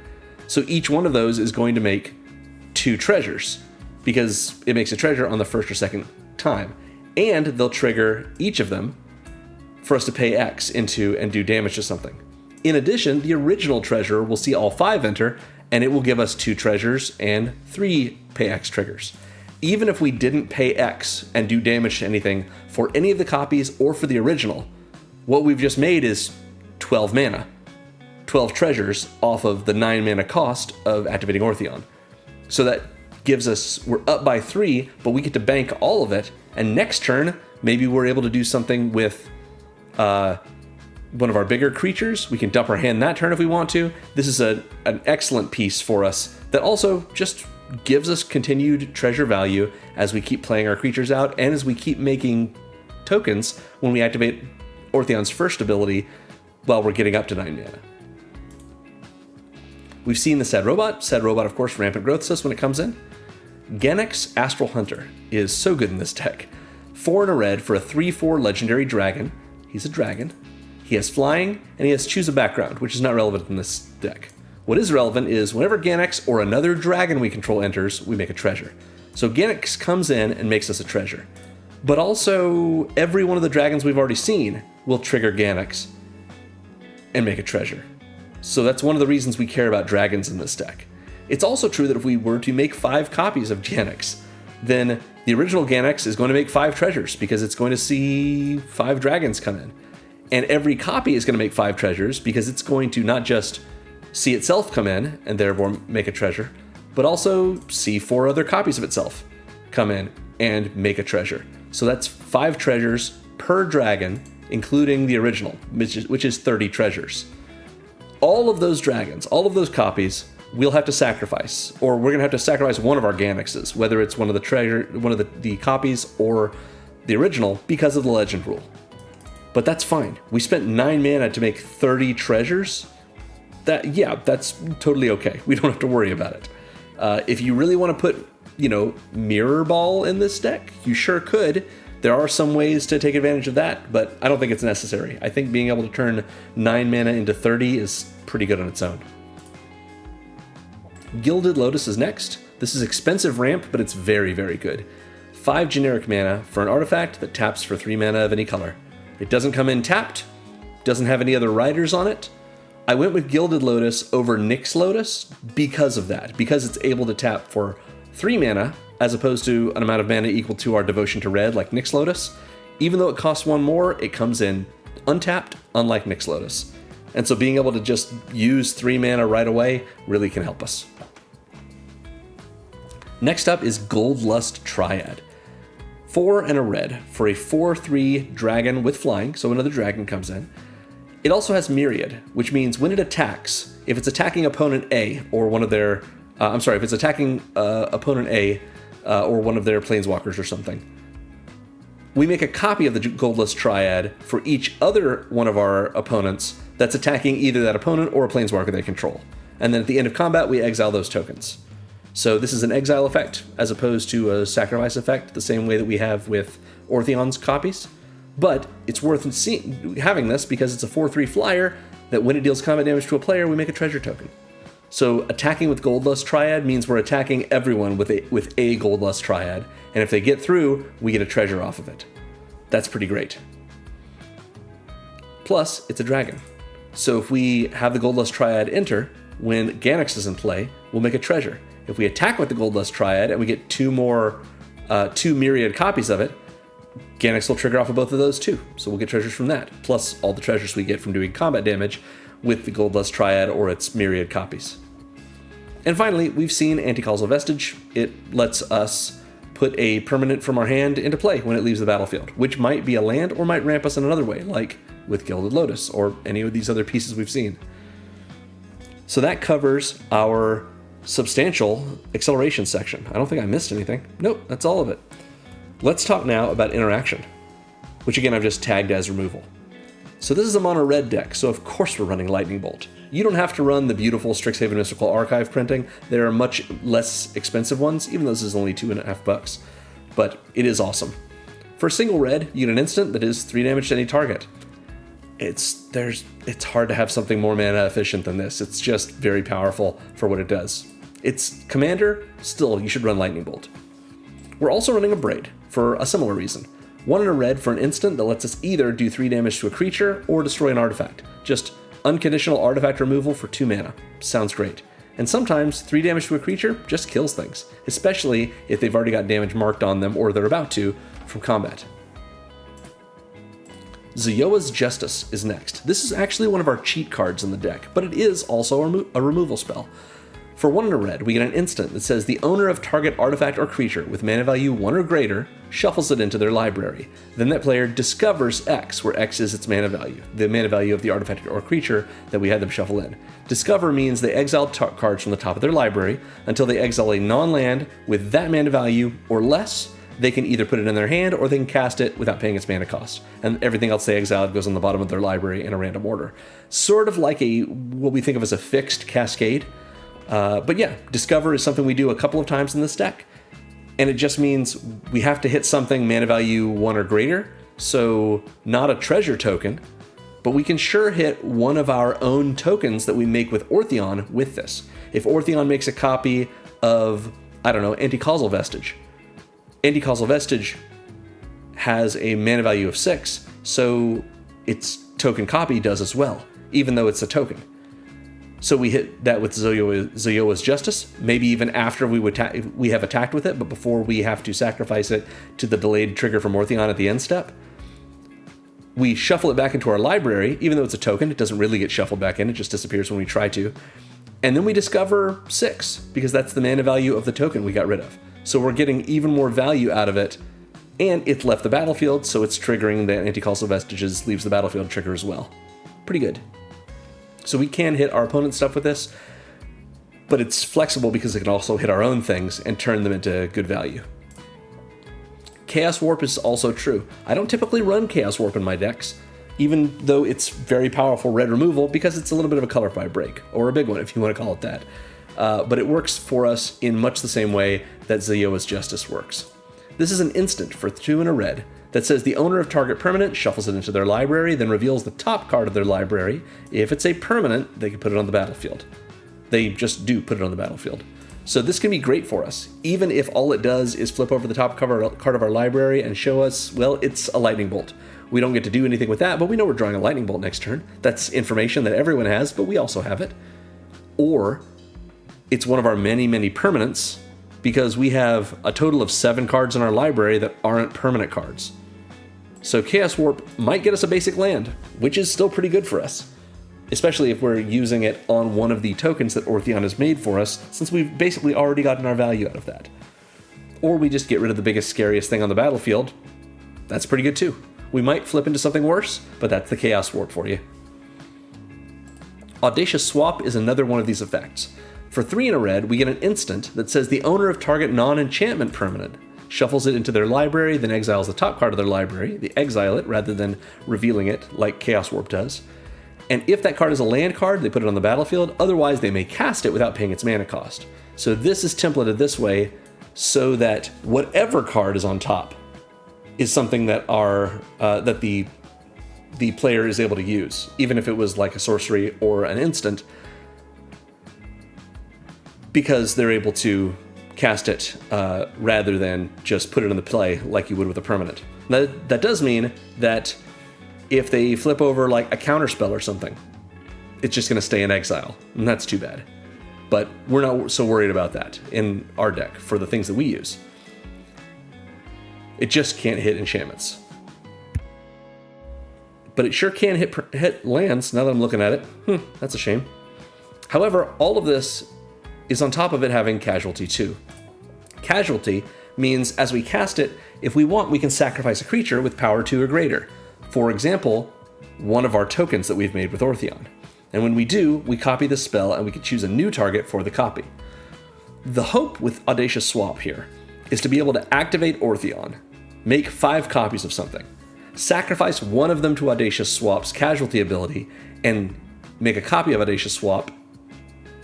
Speaker 1: So each one of those is going to make 2 treasures, because it makes a treasure on the first or second time. And they'll trigger each of them for us to pay X into and do damage to something. In addition, the original treasurer will see all 5 enter, and it will give us 2 treasures and 3 pay X triggers. Even if we didn't pay X and do damage to anything for any of the copies or for the original, what we've just made is 12 mana. 12 treasures off of the 9 mana cost of activating Orthion. So that gives us, we're up by 3, but we get to bank all of it, and next turn, maybe we're able to do something with one of our bigger creatures. We can dump our hand that turn if we want to. This is an excellent piece for us that also just gives us continued treasure value as we keep playing our creatures out and as we keep making tokens when we activate Orthion's first ability while we're getting up to 9 mana. We've seen the Sad Robot. Sad Robot, of course, Rampant Growths us when it comes in. Ganek's Astral Hunter is so good in this deck. 4 and a red for a 3/4 legendary dragon. He's a dragon. He has flying, and he has choose a background, which is not relevant in this deck. What is relevant is whenever Ganex or another dragon we control enters, we make a treasure. So Ganex comes in and makes us a treasure. But also, every one of the dragons we've already seen will trigger Ganex and make a treasure. So that's one of the reasons we care about dragons in this deck. It's also true that if we were to make 5 copies of Ganex, then the original Ganex is going to make 5 treasures because it's going to see 5 dragons come in. And every copy is going to make 5 treasures because it's going to not just see itself come in and therefore make a treasure, but also see 4 other copies of itself come in and make a treasure. So that's 5 treasures per dragon, including the original, which is 30 treasures. All of those dragons, all of those copies, we'll have to sacrifice, or we're going to have to sacrifice one of our Ganexes, whether it's one of the copies or the original, because of the legend rule. But that's fine. We spent 9 mana to make 30 treasures. That's totally okay. We don't have to worry about it. If you really want to put, Mirror Ball in this deck, you sure could. There are some ways to take advantage of that, but I don't think it's necessary. I think being able to turn 9 mana into 30 is pretty good on its own. Gilded Lotus is next. This is expensive ramp, but it's very, very good. 5 generic mana for an artifact that taps for 3 mana of any color. It doesn't come in tapped, doesn't have any other riders on it. I went with Gilded Lotus over Nyx Lotus because of that, because it's able to tap for 3 mana as opposed to an amount of mana equal to our Devotion to Red like Nyx Lotus. Even though it costs 1 more, it comes in untapped, unlike Nyx Lotus. And so being able to just use 3 mana right away really can help us. Next up is Gold Lust Triad. 4 and a red for a 4/3 dragon with flying, so another dragon comes in. It also has Myriad, which means when it attacks, if it's attacking opponent A or one of their, if it's attacking opponent A or one of their planeswalkers or something, we make a copy of the Gold Lust Triad for each other one of our opponents that's attacking either that opponent or a planeswalker they control. And then at the end of combat, we exile those tokens. So this is an exile effect as opposed to a sacrifice effect, the same way that we have with Orthion's copies. But it's worth having this because it's a 4/3 flyer that when it deals combat damage to a player, we make a treasure token. So attacking with Gold Lust Triad means we're attacking everyone with a Gold Lust Triad, and if they get through, we get a treasure off of it. That's pretty great. Plus, it's a dragon. So if we have the Gold Lust Triad enter, when Ganex is in play, we'll make a treasure. If we attack with the Gold Lust Triad and we get 2 Myriad copies of it, Ganex will trigger off of both of those too. So we'll get treasures from that, plus all the treasures we get from doing combat damage with the Gold Lust Triad or its Myriad copies. And finally, we've seen Anti-Causal Vestige. It lets us put a permanent from our hand into play when it leaves the battlefield, which might be a land or might ramp us in another way, like with Gilded Lotus or any of these other pieces we've seen. So that covers our substantial acceleration section. I don't think I missed anything. Nope, that's all of it. Let's talk now about interaction, which again I've just tagged as removal. So this is a mono red deck, so of course we're running Lightning Bolt. You don't have to run the beautiful Strixhaven Mystical Archive printing. There are much less expensive ones, even though this is only $2.50, but it is awesome. For a single red, you get an instant that is 3 damage to any target. It's hard to have something more mana efficient than this. It's just very powerful for what it does. It's Commander, still you should run Lightning Bolt. We're also running a Braid for a similar reason. 1 and a red for an instant that lets us either do 3 damage to a creature or destroy an artifact. Just unconditional artifact removal for 2 mana. Sounds great. And sometimes 3 damage to a creature just kills things, especially if they've already got damage marked on them or they're about to from combat. Zoyoa's Justice is next. This is actually one of our cheat cards in the deck, but it is also a removal spell. For 1 and a red, we get an instant that says the owner of target artifact or creature with mana value 1 or greater shuffles it into their library. Then that player discovers X, where X is its mana value, the mana value of the artifact or creature that we had them shuffle in. Discover means they exile cards from the top of their library until they exile a non-land with that mana value or less. They can either put it in their hand or they can cast it without paying its mana cost. And everything else they exiled goes on the bottom of their library in a random order. Sort of like what we think of as a fixed cascade. But yeah, Discover is something we do a couple of times in this deck. And it just means we have to hit something mana value 1 or greater. So not a treasure token, but we can sure hit one of our own tokens that we make with Orthion with this. If Orthion makes a copy of, I don't know, Anti-Causal Vestige. Anti-Causal Vestige has a mana value of 6, so its token copy does as well, even though it's a token. So we hit that with Zoyoa's Justice, maybe even after we have attacked with it, but before we have to sacrifice it to the delayed trigger from Orthion at the end step. We shuffle it back into our library, even though it's a token, it doesn't really get shuffled back in, it just disappears when we try to. And then we discover 6, because that's the mana value of the token we got rid of. So we're getting even more value out of it, and it's left the battlefield, so it's triggering the Anti-Causal Vestiges, leaves the battlefield trigger as well. Pretty good. So we can hit our opponent's stuff with this, but it's flexible because it can also hit our own things and turn them into good value. Chaos Warp is also true. I don't typically run Chaos Warp in my decks, even though it's very powerful red removal because it's a little bit of a color 5 break, or a big one if you want to call it that. But it works for us in much the same way that Zoyoa's Justice works. This is an instant for 2 and a red that says the owner of target permanent shuffles it into their library, then reveals the top card of their library. If it's a permanent, they can put it on the battlefield. They just do put it on the battlefield. So this can be great for us, even if all it does is flip over the top card of our library and show us, well, it's a lightning bolt. We don't get to do anything with that, but we know we're drawing a lightning bolt next turn. That's information that everyone has, but we also have it. Or it's one of our many, many permanents, because we have a total of 7 cards in our library that aren't permanent cards. So Chaos Warp might get us a basic land, which is still pretty good for us, especially if we're using it on one of the tokens that Orthion has made for us, since we've basically already gotten our value out of that. Or we just get rid of the biggest, scariest thing on the battlefield. That's pretty good too. We might flip into something worse, but that's the Chaos Warp for you. Audacious Swap is another one of these effects. For 3 and a red, we get an instant that says the owner of target non-enchantment permanent shuffles it into their library, then exiles the top card of their library. They exile it rather than revealing it like Chaos Warp does. And if that card is a land card, they put it on the battlefield. Otherwise, they may cast it without paying its mana cost. So this is templated this way so that whatever card is on top is something that that the player is able to use, even if it was like a sorcery or an instant, because they're able to cast it rather than just put it in the play like you would with a permanent. That does mean that if they flip over like a counterspell or something, it's just going to stay in exile, and that's too bad. But we're not so worried about that in our deck for the things that we use. It just can't hit enchantments. But it sure can hit lands, now that I'm looking at it. That's a shame. However, all of this is on top of it having Casualty too. Casualty means as we cast it, if we want, we can sacrifice a creature with power 2 or greater. For example, one of our tokens that we've made with Orthion. And when we do, we copy the spell and we can choose a new target for the copy. The hope with Audacious Swap here is to be able to activate Orthion, make 5 copies of something, sacrifice one of them to Audacious Swap's Casualty ability, and make a copy of Audacious Swap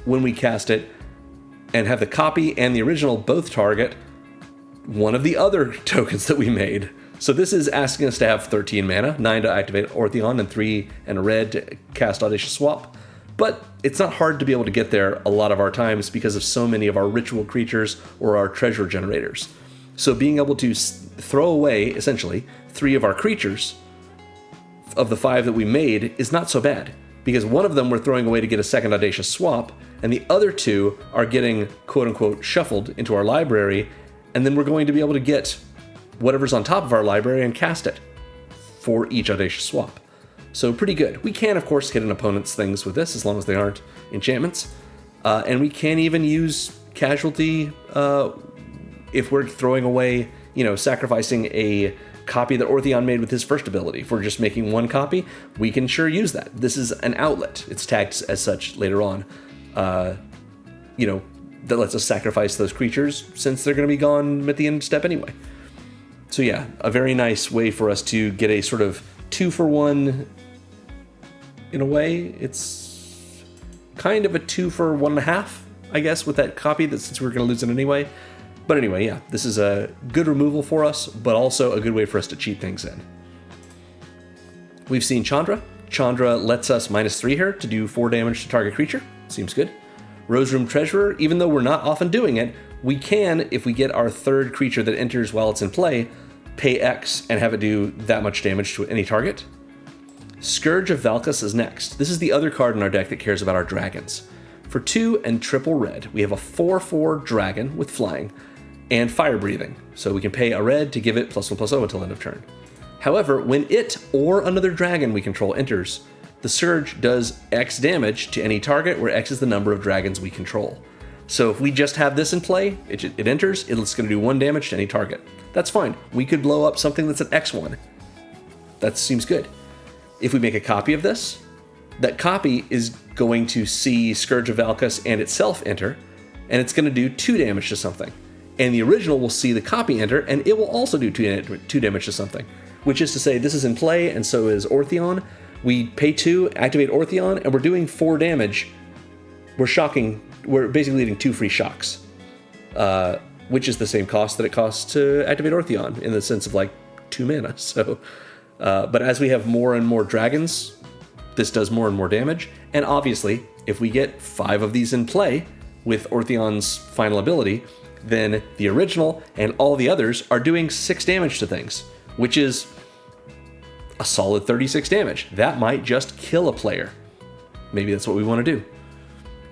Speaker 1: when we cast it, and have the copy and the original both target one of the other tokens that we made. So this is asking us to have 13 mana, 9 to activate Orthion, and 3 and a red to cast Audacious Swap. But it's not hard to be able to get there a lot of our times because of so many of our ritual creatures or our treasure generators. So being able to throw away, essentially, 3 of our creatures of the 5 that we made is not so bad, because one of them we're throwing away to get a second Audacious Swap, and the other 2 are getting quote-unquote shuffled into our library, and then we're going to be able to get whatever's on top of our library and cast it for each Audacious Swap. So pretty good. We can, of course, hit an opponent's things with this as long as they aren't enchantments. And we can even use casualty if we're throwing away, sacrificing a copy that Orthion made with his first ability. If we're just making one copy, we can sure use that. This is an outlet. It's tagged as such later on. That lets us sacrifice those creatures since they're going to be gone at the end step anyway. So yeah, a very nice way for us to get a sort of 2-for-1 in a way. It's kind of a 2-for-1.5, I guess, with that copy that since we're going to lose it anyway. But anyway, yeah, this is a good removal for us, but also a good way for us to cheat things in. We've seen Chandra. Chandra lets us -3 here to do 4 damage to target creature. Seems good. Rose Room Treasurer, even though we're not often doing it, we can, if we get our 3rd creature that enters while it's in play, pay X and have it do that much damage to any target. Scourge of Valkus is next. This is the other card in our deck that cares about our dragons. For 2 and triple red, we have a 4/4 dragon with flying and fire breathing, so we can pay a red to give it +1/+0 until end of turn. However, when it or another dragon we control enters, the Surge does X damage to any target where X is the number of dragons we control. So if we just have this in play, it enters, it's going to do 1 damage to any target. That's fine. We could blow up something that's an X1. That seems good. If we make a copy of this, that copy is going to see Scourge of Valkus and itself enter, and it's going to do 2 damage to something. And the original will see the copy enter, and it will also do 2 damage to something. Which is to say, this is in play, and so is Orthion. We pay 2, activate Orthion, and we're doing 4 damage. We're basically getting 2 free shocks. Which is the same cost that it costs to activate Orthion, in the sense of 2 mana. So, but as we have more and more dragons, this does more and more damage. And obviously, if we get 5 of these in play with Orthion's final ability, then the original and all the others are doing 6 damage to things, which is a solid 36 damage. That might just kill a player. Maybe that's what we want to do.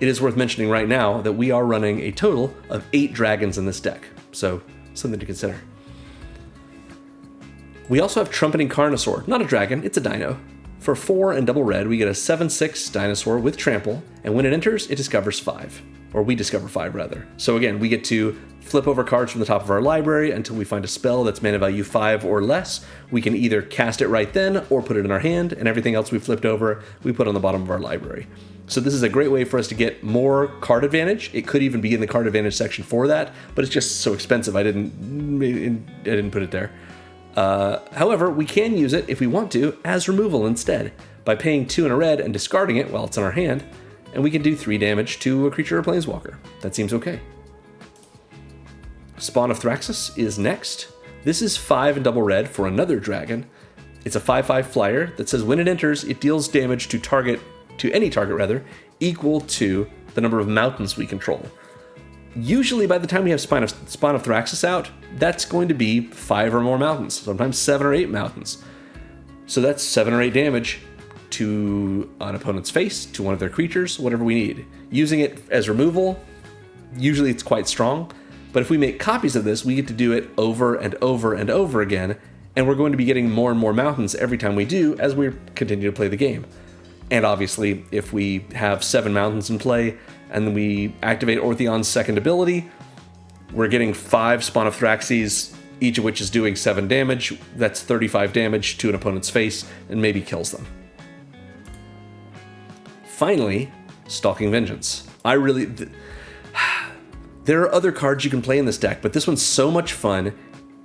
Speaker 1: It is worth mentioning right now that we are running a total of 8 dragons in this deck, so something to consider. We also have Trumpeting Carnosaur. Not a dragon, it's a dino. For 4 and double red, we get a 7/6 dinosaur with trample, and when it enters, it discovers 5. Or we discover 5, rather. So again, we get to flip over cards from the top of our library until we find a spell that's mana value 5 or less. We can either cast it right then or put it in our hand, and everything else we flipped over, we put on the bottom of our library. So this is a great way for us to get more card advantage. It could even be in the card advantage section for that, but it's just so expensive I didn't put it there. However, we can use it if we want to as removal instead, by paying 2 and a red and discarding it while it's in our hand, and we can do 3 damage to a creature or planeswalker. That seems okay. Spawn of Thraxus is next. This is 5 and double red for another dragon. It's a 5/5 flyer that says when it enters, it deals damage to any target equal to the number of mountains we control. Usually by the time we have Spawn of Thraxus out, that's going to be 5 or more mountains, sometimes 7 or 8 mountains. So that's 7 or 8 damage to an opponent's face, to one of their creatures, whatever we need. Using it as removal, usually it's quite strong, but if we make copies of this, we get to do it over and over and over again, and we're going to be getting more and more mountains every time we do as we continue to play the game. And obviously, if we have 7 mountains in play, and then we activate Orthion's second ability, we're getting 5 Spawn of Thraxes, each of which is doing 7 damage. That's 35 damage to an opponent's face, and maybe kills them. Finally, Stalking Vengeance. There are other cards you can play in this deck, but this one's so much fun,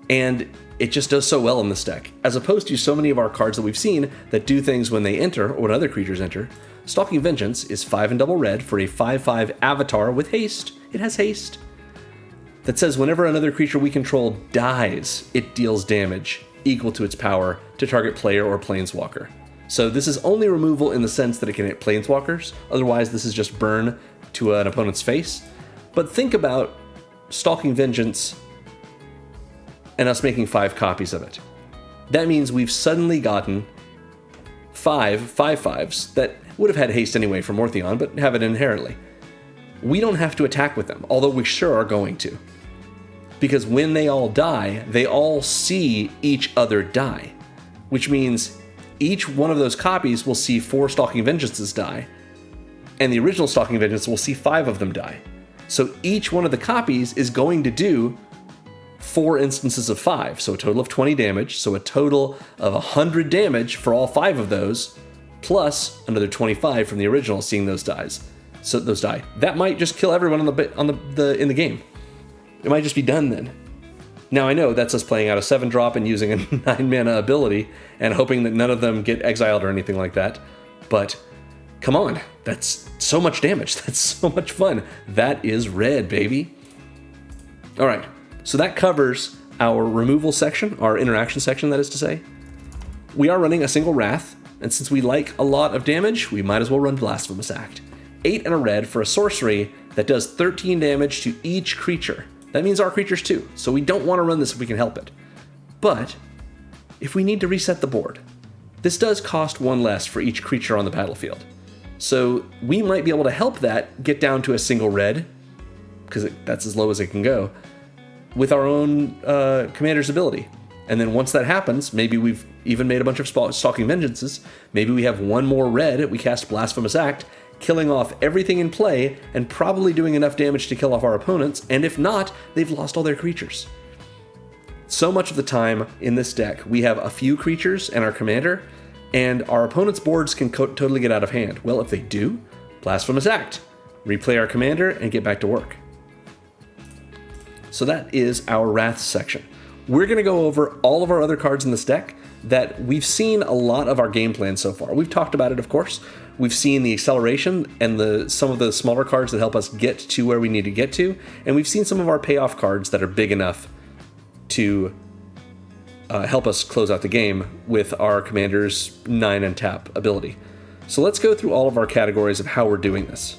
Speaker 1: and it just does so well in this deck. As opposed to so many of our cards that we've seen that do things when they enter, or when other creatures enter, Stalking Vengeance is 5 and double red for a 5/5 avatar with haste. It has haste. That says whenever another creature we control dies, it deals damage equal to its power to target player or planeswalker. So this is only removal in the sense that it can hit planeswalkers, otherwise this is just burn to an opponent's face. But think about Stalking Vengeance and us making 5 copies of it. That means we've suddenly gotten 5 5/5s that would have had haste anyway from Orthion, but have it inherently. We don't have to attack with them, although we sure are going to. Because when they all die, they all see each other die, which means each one of those copies will see 4 Stalking Vengeances die, And the original Stalking Vengeance will see 5 of them die. So each one of the copies is going to do 4 instances of 5, so a total of 20 damage, so a total of 100 damage for all 5 of those, plus another 25 from the original seeing those dies. So those die. That might just kill everyone in the game. It might just be done then. Now I know that's us playing out a 7-drop and using a 9-mana ability and hoping that none of them get exiled or anything like that, but come on, that's so much damage. That's so much fun. That is red, baby. All right, so that covers our removal section, our interaction section, that is to say. We are running a single Wrath, and since we like a lot of damage, we might as well run Blasphemous Act. 8 and a red for a sorcery that does 13 damage to each creature. That means our creatures too, so we don't want to run this if we can help it. But if we need to reset the board, this does cost 1 less for each creature on the battlefield. So we might be able to help that get down to a single red, because that's as low as it can go, with our own commander's ability. And then once that happens, maybe we've even made a bunch of Stalking Vengeances, maybe we have 1 more red, we cast Blasphemous Act, killing off everything in play and probably doing enough damage to kill off our opponents, and if not, they've lost all their creatures. So much of the time in this deck, we have a few creatures and our commander, and our opponent's boards can totally get out of hand. Well, if they do, Blasphemous Act. Replay our commander and get back to work. So that is our Wrath section. We're going to go over all of our other cards in this deck that we've seen a lot of our game plan so far. We've talked about it, of course. We've seen the acceleration and some of the smaller cards that help us get to where we need to get to, and we've seen some of our payoff cards that are big enough to help us close out the game with our commander's 9 and tap ability. So let's go through all of our categories of how we're doing this.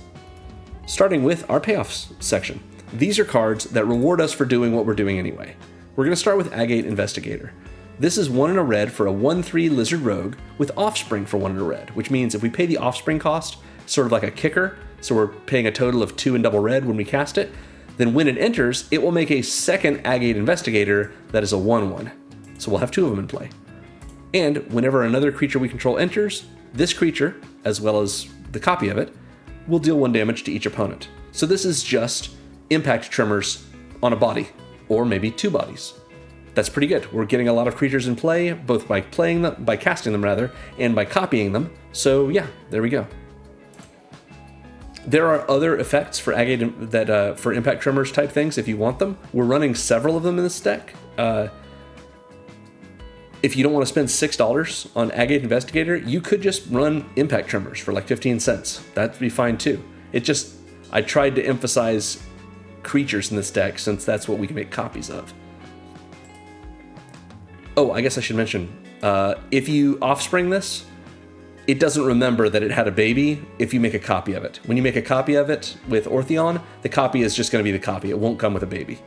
Speaker 1: Starting with our payoffs section. These are cards that reward us for doing what we're doing anyway. We're going to start with Agate Investigator. This is 1 and a red for a 1/3 Lizard Rogue with Offspring for 1 and a red, which means if we pay the Offspring cost, sort of like a kicker, so we're paying a total of 2 and double red when we cast it, then when it enters, it will make a second Agate Investigator that is a 1/1. So we'll have 2 of them in play. And whenever another creature we control enters, this creature, as well as the copy of it, will deal 1 damage to each opponent. So this is just impact tremors on a body, or maybe 2 bodies. That's pretty good. We're getting a lot of creatures in play, both by casting them rather, and by copying them. So yeah, there we go. There are other effects for Agate that for impact tremors type things if you want them. We're running several of them in this deck. If you don't want to spend $6 on Agate Investigator, you could just run impact tremors for like 15 cents. That'd be fine too. I tried to emphasize creatures in this deck since that's what we can make copies of. Oh, I guess I should mention, if you offspring this, it doesn't remember that it had a baby if you make a copy of it. When you make a copy of it with Orthion, the copy is just going to be the copy. It won't come with a baby.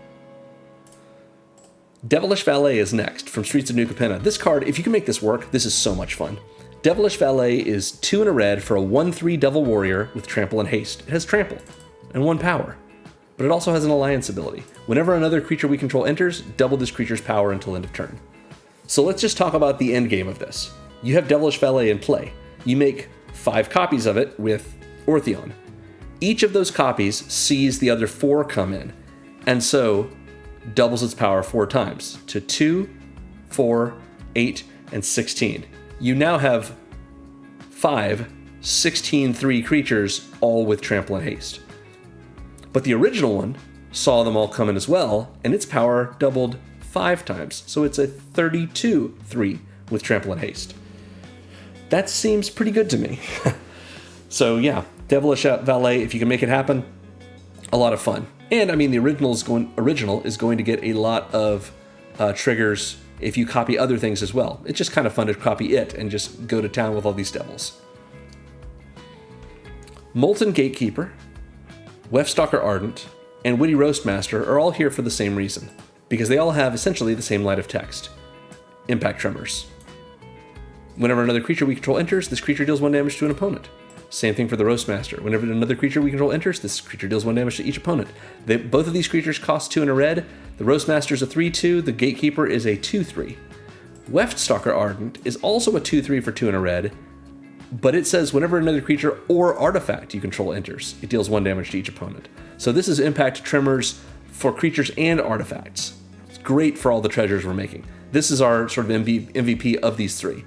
Speaker 1: Devilish Valet is next, from Streets of New Capenna. This card, if you can make this work, this is so much fun. Devilish Valet is 2 and a red for a 1/3 Devil Warrior with Trample and Haste. It has Trample and 1 power, but it also has an Alliance ability. Whenever another creature we control enters, double this creature's power until end of turn. So let's just talk about the end game of this. You have Devilish Valet in play. You make 5 copies of it with Orthion. Each of those copies sees the other 4 come in, and so doubles its power 4 times to 2, 4, 8, and 16. You now have 5 16/3 creatures, all with Trample and Haste. But the original one saw them all come in as well, and its power doubled 5 times, so it's a 32/3 with Trample and Haste. That seems pretty good to me. So yeah, Devilish Valet, if you can make it happen, a lot of fun. And I mean, the original is going to get a lot of triggers if you copy other things as well. It's just kind of fun to copy it and just go to town with all these devils. Molten Gatekeeper, Weftstalker Ardent, and Witty Roastmaster are all here for the same reason, because they all have essentially the same light of text. Impact Tremors. Whenever another creature we control enters, this creature deals 1 damage to an opponent. Same thing for the Roastmaster. Whenever another creature we control enters, this creature deals 1 damage to each opponent. Both of these creatures cost 2 and a red. The Roastmaster is a 3/2, the Gatekeeper is a 2/3. Weftstalker Ardent is also a 2/3 for 2 and a red, but it says whenever another creature or artifact you control enters, it deals 1 damage to each opponent. So this is impact tremors for creatures and artifacts. It's great for all the treasures we're making. This is our sort of MVP of these 3.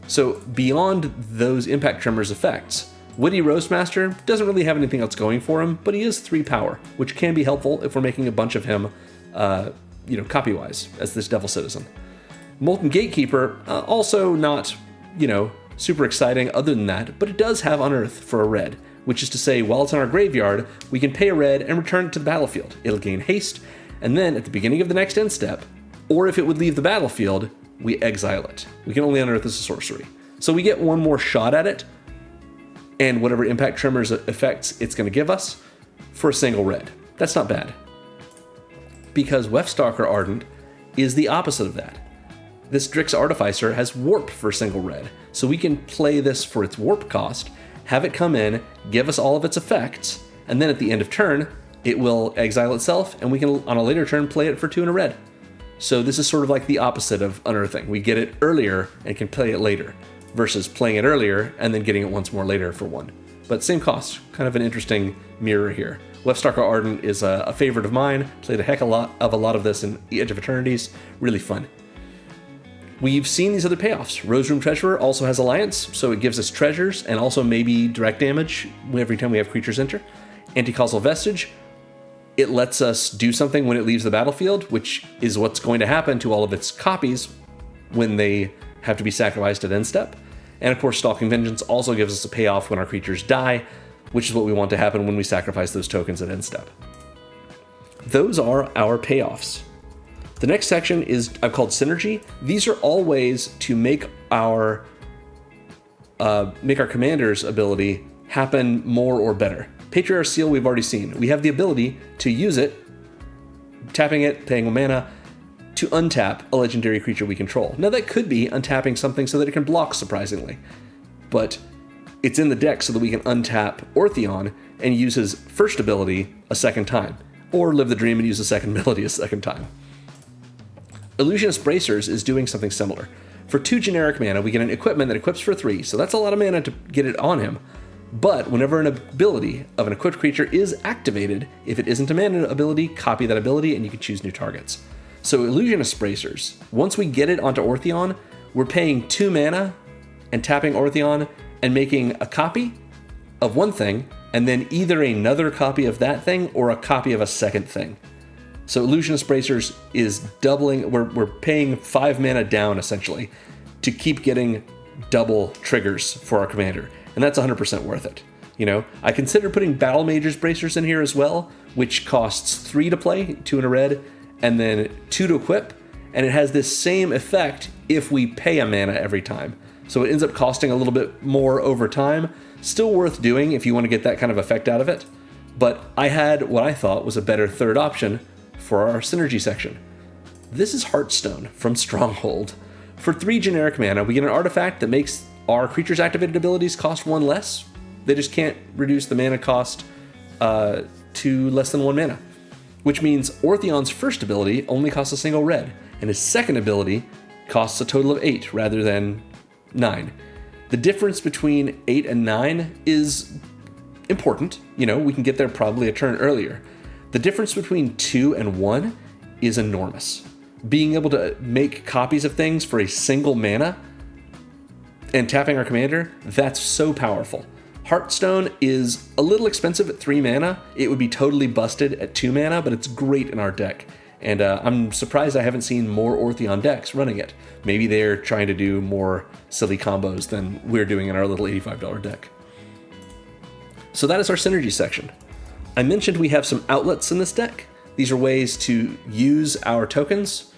Speaker 1: So beyond those impact tremors effects, Witty Roastmaster doesn't really have anything else going for him, but he is 3 power, which can be helpful if we're making a bunch of him, copy-wise, as this Devil Citizen. Molten Gatekeeper, also not, super exciting other than that, but it does have Unearth for a red, which is to say, while it's in our graveyard, we can pay a red and return it to the battlefield. It'll gain haste, and then at the beginning of the next end step, or if it would leave the battlefield, we exile it. We can only unearth as a sorcery. So we get one more shot at it, and whatever impact tremors effects it's going to give us for a single red. That's not bad. Because Weftstalker Ardent is the opposite of that. This Drix Artificer has Warp for a single red, so we can play this for its Warp cost, have it come in, give us all of its effects, and then at the end of turn, it will exile itself, and we can, on a later turn, play it for 2 and a red. So this is sort of like the opposite of Unearthing. We get it earlier and can play it later, versus playing it earlier and then getting it once more later for 1. But same cost, kind of an interesting mirror here. Weftstalker Ardent is a favorite of mine. Played a heck of a lot of this in the Edge of Eternities. Really fun. We've seen these other payoffs. Rose Room Treasurer also has Alliance, so it gives us treasures and also maybe direct damage every time we have creatures enter. Anti-Causal Vestige, it lets us do something when it leaves the battlefield, which is what's going to happen to all of its copies when they have to be sacrificed at end step. And of course, Stalking Vengeance also gives us a payoff when our creatures die, which is what we want to happen when we sacrifice those tokens at end step. Those are our payoffs. The next section is I've called Synergy. These are all ways to make our commander's ability happen more or better. Patriarch Seal we've already seen. We have the ability to use it, tapping it, paying 1 mana, to untap a legendary creature we control. Now that could be untapping something so that it can block, surprisingly. But it's in the deck so that we can untap Orthion and use his first ability a second time. Or Live the Dream and use the second ability a second time. Illusionist Bracers is doing something similar. For 2 generic mana, we get an equipment that equips for 3, so that's a lot of mana to get it on him. But whenever an ability of an equipped creature is activated, if it isn't a mana ability, copy that ability and you can choose new targets. So Illusionist Bracers, once we get it onto Orthion, we're paying 2 mana and tapping Orthion and making a copy of one thing, and then either another copy of that thing or a copy of a second thing. So Illusionist Bracers is doubling, we're paying 5 mana down essentially to keep getting double triggers for our commander. And that's 100% worth it. I consider putting Battle Mage's Bracers in here as well, which costs 3 to play, 2 in a red, and then 2 to equip, and it has this same effect if we pay a mana every time. So it ends up costing a little bit more over time. Still worth doing if you want to get that kind of effect out of it. But I had what I thought was a better third option for our synergy section. This is Heartstone from Stronghold. For 3 generic mana, we get an artifact that makes our creature's activated abilities cost 1 less. They just can't reduce the mana cost to less than 1 mana. Which means Orthion's first ability only costs a single red, and his second ability costs a total of 8 rather than 9. The difference between 8 and 9 is important. We can get there probably a turn earlier. The difference between 2 and 1 is enormous. Being able to make copies of things for a single mana and tapping our commander, that's so powerful. Heartstone is a little expensive at 3 mana. It would be totally busted at 2 mana, but it's great in our deck. And I'm surprised I haven't seen more Orthion decks running it. Maybe they're trying to do more silly combos than we're doing in our little $85 deck. So that is our synergy section. I mentioned we have some outlets in this deck. These are ways to use our tokens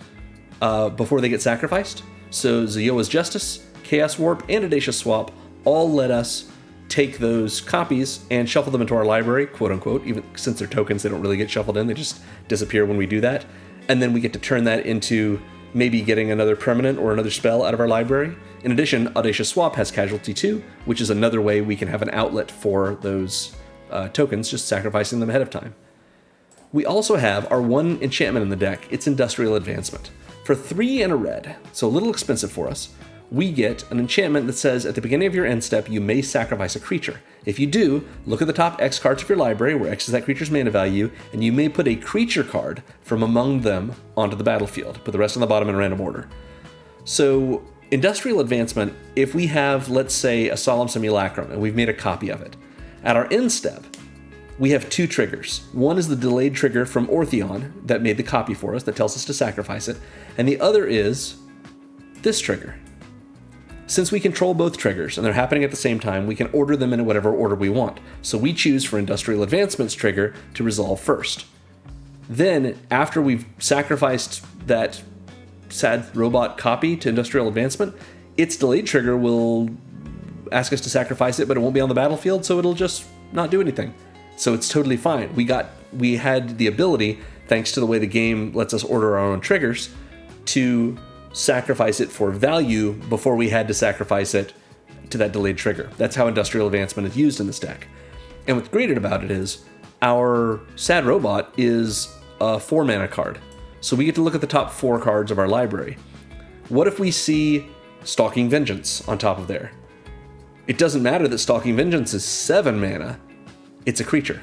Speaker 1: before they get sacrificed. So Zioa's Justice, Chaos Warp, and Audacious Swap all let us take those copies and shuffle them into our library, quote unquote. Even since they're tokens, they don't really get shuffled in, they just disappear when we do that. And then we get to turn that into maybe getting another permanent or another spell out of our library. In addition, Audacious Swap has Casualty 2, which is another way we can have an outlet for those tokens, just sacrificing them ahead of time. We also have our 1 enchantment in the deck. It's Industrial Advancement. For 3 and a red, so a little expensive for us, we get an enchantment that says at the beginning of your end step, you may sacrifice a creature. If you do, look at the top X cards of your library, where X is that creature's mana value, and you may put a creature card from among them onto the battlefield. Put the rest on the bottom in random order. So, Industrial Advancement, if we have, let's say, a Solemn Simulacrum, and we've made a copy of it, at our end step, we have two triggers. One is the delayed trigger from Orthion that made the copy for us, that tells us to sacrifice it, and the other is this trigger. Since we control both triggers and they're happening at the same time, we can order them in whatever order we want. So we choose for Industrial Advancement's trigger to resolve first. Then, after we've sacrificed that sad robot copy to Industrial Advancement, its delayed trigger will ask us to sacrifice it, but it won't be on the battlefield, so it'll just not do anything. So it's totally fine. We had the ability, thanks to the way the game lets us order our own triggers, to sacrifice it for value before we had to sacrifice it to that delayed trigger. That's how Industrial Advancement is used in this deck. And what's great about it is our Sad Robot is a 4-mana card. So we get to look at the top 4 cards of our library. What if we see Stalking Vengeance on top of there? It doesn't matter that Stalking Vengeance is 7 mana. It's a creature.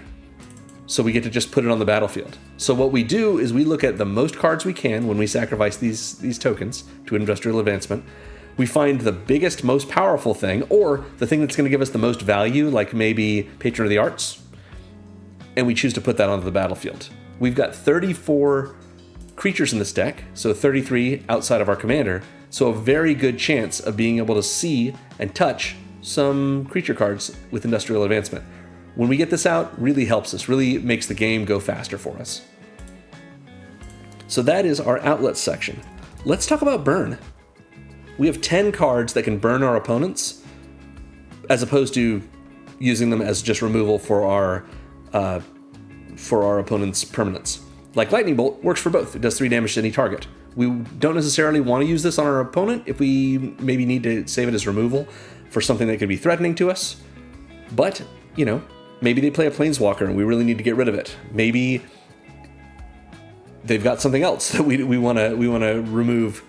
Speaker 1: So we get to just put it on the battlefield. So what we do is we look at the most cards we can when we sacrifice these tokens to Industrial Advancement. We find the biggest, most powerful thing, or the thing that's going to give us the most value, like maybe Patron of the Arts, and we choose to put that onto the battlefield. We've got 34 creatures in this deck, so 33 outside of our commander, so a very good chance of being able to see and touch some creature cards with Industrial Advancement. When we get this out, really helps us, really makes the game go faster for us. So that is our outlets section. Let's talk about burn. We have 10 cards that can burn our opponents, as opposed to using them as just removal for our opponent's permanents. Like Lightning Bolt works for both. It does 3 damage to any target. We don't necessarily want to use this on our opponent if we maybe need to save it as removal for something that could be threatening to us. But, maybe they play a Planeswalker and we really need to get rid of it. Maybe they've got something else that we want to remove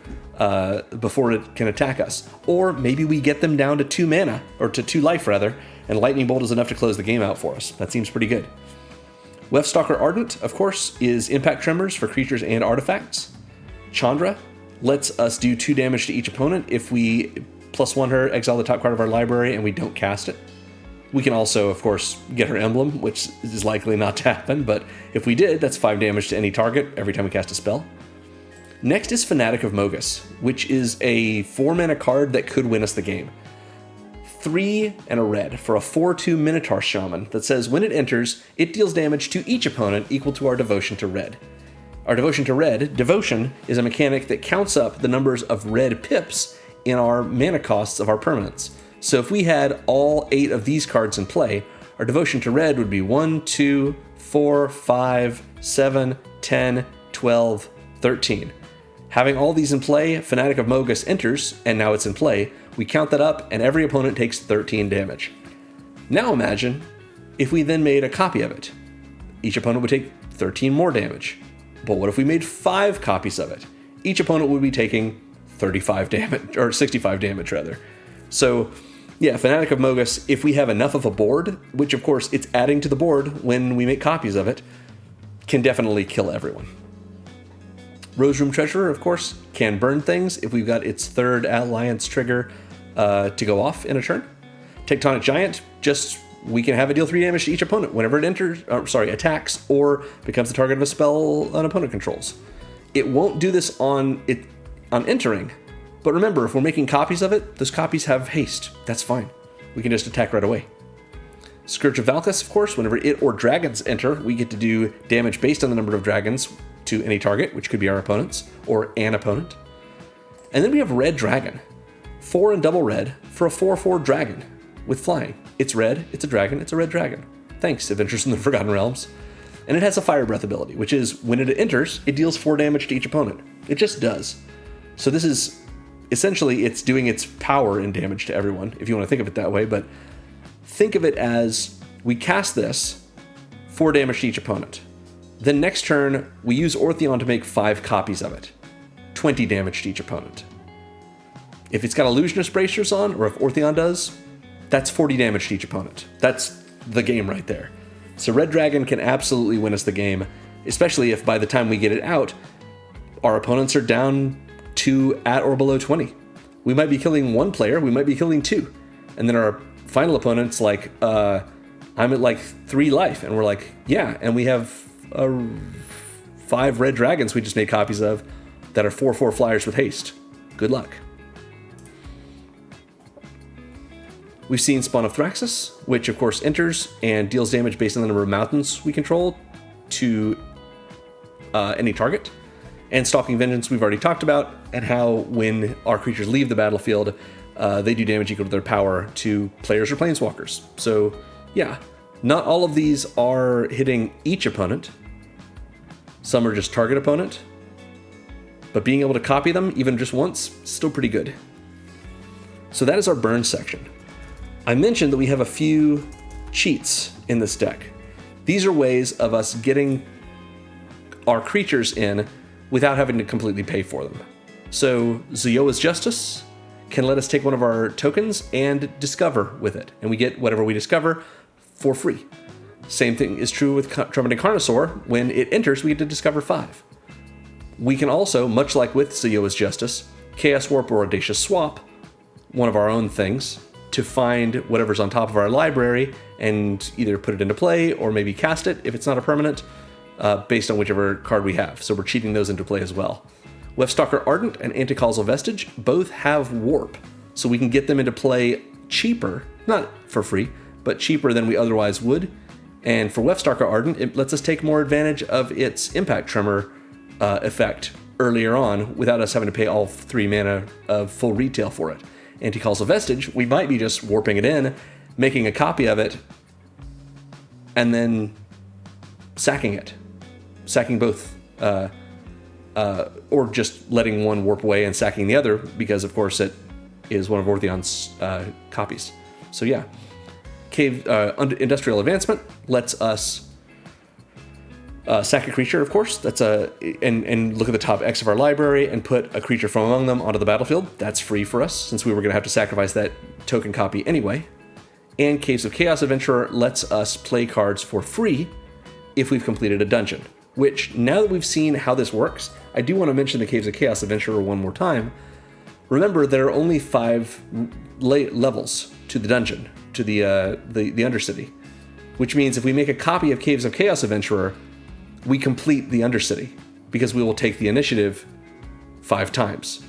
Speaker 1: before it can attack us. Or maybe we get them down to 2 mana, or to 2 life rather, and Lightning Bolt is enough to close the game out for us. That seems pretty good. Weftstalker Ardent, of course, is impact tremors for creatures and artifacts. Chandra lets us do 2 damage to each opponent if we +1 her, exile the top card of our library, and we don't cast it. We can also, of course, get her emblem, which is likely not to happen, but if we did, that's 5 damage to any target every time we cast a spell. Next is Fanatic of Mogus, which is a 4-mana card that could win us the game. 3 and a red for a 4/2 Minotaur Shaman that says when it enters, it deals damage to each opponent equal to our Devotion to Red. Our Devotion to Red, Devotion, is a mechanic that counts up the numbers of red pips in our mana costs of our permanents. So if we had all 8 of these cards in play, our Devotion to Red would be 1, 2, 4, 5, 7, 10, 12, 13. Having all these in play, Fanatic of Mogus enters, and now it's in play. We count that up, and every opponent takes 13 damage. Now imagine if we then made a copy of it. Each opponent would take 13 more damage. But what if we made 5 copies of it? Each opponent would be taking 35 damage, or 65 damage rather. So, yeah, Fanatic of Mogus, if we have enough of a board, which of course it's adding to the board when we make copies of it, can definitely kill everyone. Rose Room Treasurer, of course, can burn things if we've got its 3rd Alliance trigger to go off in a turn. Tectonic Giant, we can have it deal 3 damage to each opponent whenever it attacks or becomes the target of a spell an opponent controls. It won't do this on entering, but remember, if we're making copies of it, those copies have haste. That's fine. We can just attack right away. Scourge of Valkus, of course, whenever it or dragons enter, we get to do damage based on the number of dragons to any target, which could be our opponents or an opponent. And then we have Red Dragon. 4 and double red for a 4/4 dragon with flying. It's red, it's a dragon, it's a red dragon. Thanks, Adventures in the Forgotten Realms. And it has a Fire Breath ability, which is when it enters, it deals 4 damage to each opponent. It just does. So this is essentially, it's doing its power and damage to everyone, if you want to think of it that way, but think of it as we cast this, 4 damage to each opponent. Then next turn, we use Orthion to make 5 copies of it, 20 damage to each opponent. If it's got Illusionist Bracers on, or if Orthion does, that's 40 damage to each opponent. That's the game right there. So Red Dragon can absolutely win us the game, especially if by the time we get it out, our opponents are down to at or below 20. We might be killing one player, we might be killing two. And then our final opponent's like, I'm at like 3 life. And we're like, yeah, and we have 5 red dragons we just made copies of that are 4/4 flyers with haste. Good luck. We've seen Spawn of Thraxus, which of course enters and deals damage based on the number of mountains we control to any target. And Stalking Vengeance we've already talked about, and how when our creatures leave the battlefield, they do damage equal to their power to players or planeswalkers. So yeah, not all of these are hitting each opponent. Some are just target opponent. But being able to copy them, even just once, still pretty good. So that is our burn section. I mentioned that we have a few cheats in this deck. These are ways of us getting our creatures in without having to completely pay for them. So Zioa's Justice can let us take one of our tokens and discover with it, and we get whatever we discover for free. Same thing is true with Trumpeting Carnosaur. When it enters, we get to discover 5. We can also, much like with Zioa's Justice, Chaos Warp or Audacious Swap one of our own things to find whatever's on top of our library and either put it into play or maybe cast it if it's not a permanent, based on whichever card we have. So we're cheating those into play as well. Wefstalker Ardent and Anticausal Vestige both have Warp, so we can get them into play cheaper, not for free, but cheaper than we otherwise would. And for Wefstalker Ardent, it lets us take more advantage of its Impact Tremor effect earlier on without us having to pay all 3 mana of full retail for it. Anticausal Vestige, we might be just warping it in, making a copy of it, and then sacking it. Sacking both, or just letting one warp away and sacking the other, because of course it is one of Orthion's copies. So yeah. Industrial Advancement lets us sack a creature, of course. That's and look at the top X of our library and put a creature from among them onto the battlefield. That's free for us, since we were going to have to sacrifice that token copy anyway. And Caves of Chaos Adventurer lets us play cards for free if we've completed a dungeon. Which, now that we've seen how this works, I do want to mention the Caves of Chaos Adventurer one more time. Remember, there are only 5 levels to the dungeon, to the Undercity. Which means if we make a copy of Caves of Chaos Adventurer, we complete the Undercity, because we will take the initiative 5 times.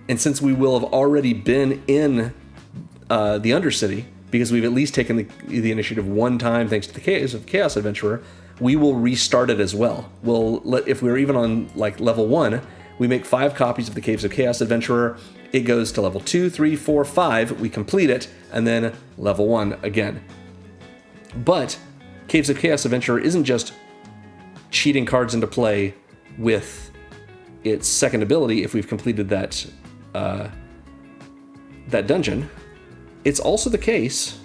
Speaker 1: And since we will have already been in the Undercity, because we've at least taken the initiative 1 time thanks to the Caves of Chaos Adventurer, we will restart it as well. If we're even on like level 1, we make 5 copies of the Caves of Chaos Adventurer, it goes to level 2, 3, 4, 5, we complete it, and then level 1 again. But Caves of Chaos Adventurer isn't just cheating cards into play with its second ability if we've completed that dungeon. It's also the case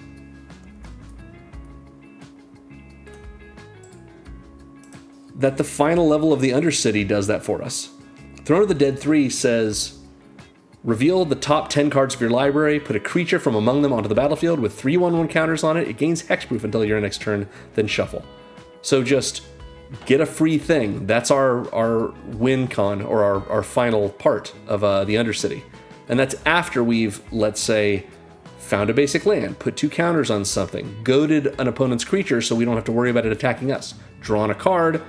Speaker 1: that the final level of the Undercity does that for us. Throne of the Dead 3 says, reveal the top 10 cards of your library, put a creature from among them onto the battlefield with 3/1/1 counters on it. It gains hexproof until your next turn, then shuffle. So just get a free thing. That's our win con, or our final part of the Undercity. And that's after we've, let's say, found a basic land, put 2 counters on something, goaded an opponent's creature so we don't have to worry about it attacking us, drawn a card,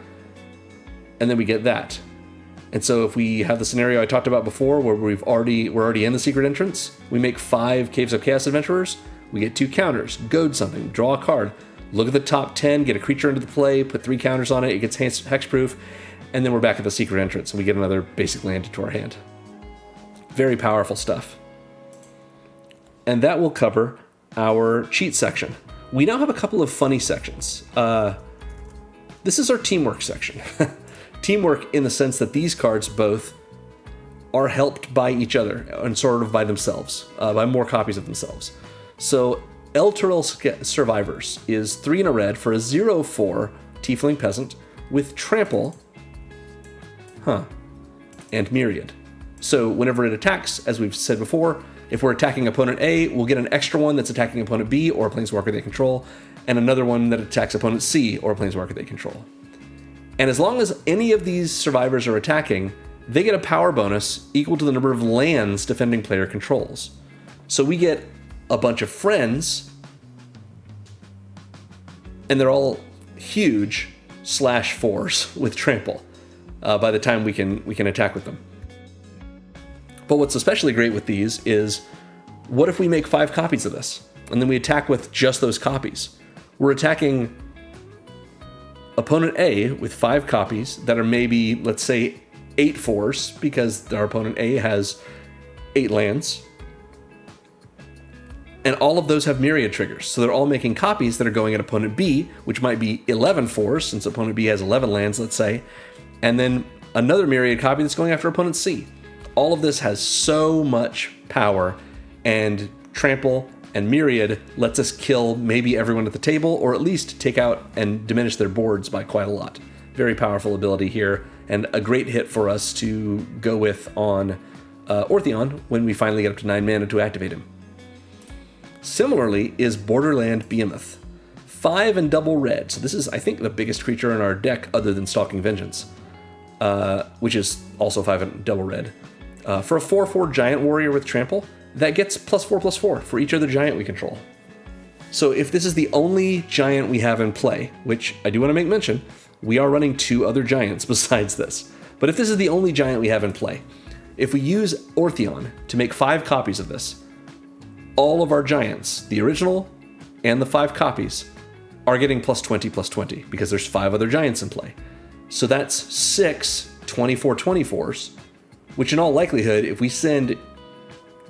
Speaker 1: and then we get that. And so if we have the scenario I talked about before where we're already in the secret entrance, we make 5 Caves of Chaos Adventurers, we get 2 counters, goad something, draw a card, look at the top 10, get a creature into the play, put 3 counters on it, it gets hexproof, and then we're back at the secret entrance and we get another basic land into our hand. Very powerful stuff. And that will cover our cheat section. We now have a couple of funny sections. This is our teamwork section. Teamwork in the sense that these cards both are helped by each other and sort of by themselves, by more copies of themselves. So Elturel Survivors is 3 in a red for a 0/4 Tiefling Peasant with Trample, and Myriad. So whenever it attacks, as we've said before, if we're attacking opponent A, we'll get an extra one that's attacking opponent B or a planeswalker they control, and another one that attacks opponent C or a planeswalker they control. And as long as any of these survivors are attacking, they get a power bonus equal to the number of lands defending player controls. So we get a bunch of friends, and they're all huge /4s with trample by the time we can attack with them. But what's especially great with these is, what if we make 5 copies of this, and then we attack with just those copies? We're attacking opponent A with 5 copies that are maybe, let's say, 8 4s, because our opponent A has 8 lands. And all of those have myriad triggers. So they're all making copies that are going at opponent B, which might be 11 4s, since opponent B has 11 lands, let's say. And then another myriad copy that's going after opponent C. All of this has so much power, and trample and myriad lets us kill maybe everyone at the table, or at least take out and diminish their boards by quite a lot. Very powerful ability here, and a great hit for us to go with on Orthion when we finally get up to 9 mana to activate him. Similarly is Borderland Behemoth. 5 and double red, so this is, I think, the biggest creature in our deck other than Stalking Vengeance, which is also 5 and double red. For a 4/4 giant warrior with trample, that gets +4/+4 for each other giant we control. So if this is the only giant we have in play, which I do want to make mention, we are running 2 other giants besides this. But if this is the only giant we have in play, if we use Orthion to make 5 copies of this, all of our giants, the original and the 5 copies, are getting +20/+20 because there's 5 other giants in play. So that's 6 24/24s, which in all likelihood, if we send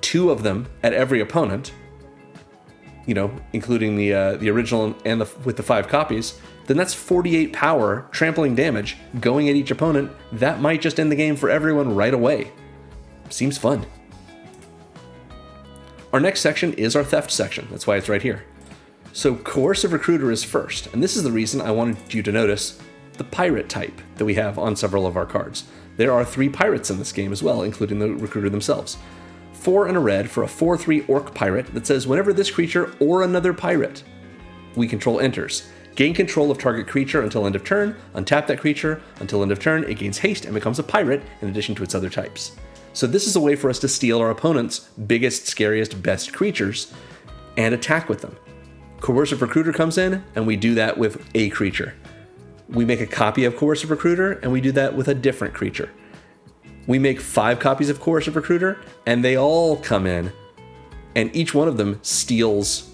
Speaker 1: 2 of them at every opponent, including the original and with the 5 copies, then that's 48 power trampling damage going at each opponent. That might just end the game for everyone right away. Seems fun. Our next section is our theft section. That's why it's right here. So Coercive Recruiter is first, and this is the reason I wanted you to notice the pirate type that we have on several of our cards. There are 3 pirates in this game as well, including the recruiter themselves. 4 and a red for a 4/3 orc pirate that says whenever this creature or another pirate we control enters, gain control of target creature until end of turn, untap that creature, until end of turn it gains haste and becomes a pirate in addition to its other types. So this is a way for us to steal our opponent's biggest, scariest, best creatures and attack with them. Coercive Recruiter comes in, and we do that with a creature. We make a copy of Coercive Recruiter, and we do that with a different creature. We make 5 copies of Coercive Recruiter, and they all come in, and each one of them steals,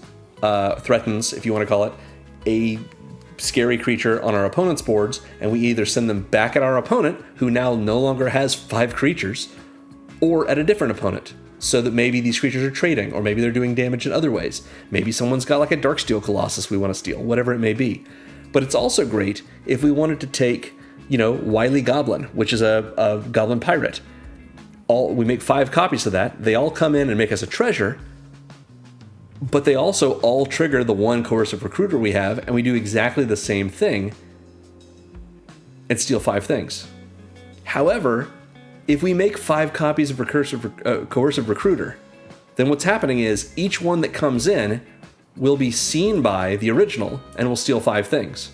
Speaker 1: threatens, if you want to call it, a scary creature on our opponent's boards, and we either send them back at our opponent, who now no longer has 5 creatures, or at a different opponent, so that maybe these creatures are trading, or maybe they're doing damage in other ways. Maybe someone's got like a Darksteel Colossus we want to steal, whatever it may be. But it's also great if we wanted to take, Wily Goblin, which is a Goblin Pirate. We make 5 copies of that. They all come in and make us a treasure, but they also all trigger the 1 Coercive Recruiter we have, and we do exactly the same thing and steal 5 things. However, if we make 5 copies of Coercive Recruiter, then what's happening is each one that comes in will be seen by the original and will steal 5 things.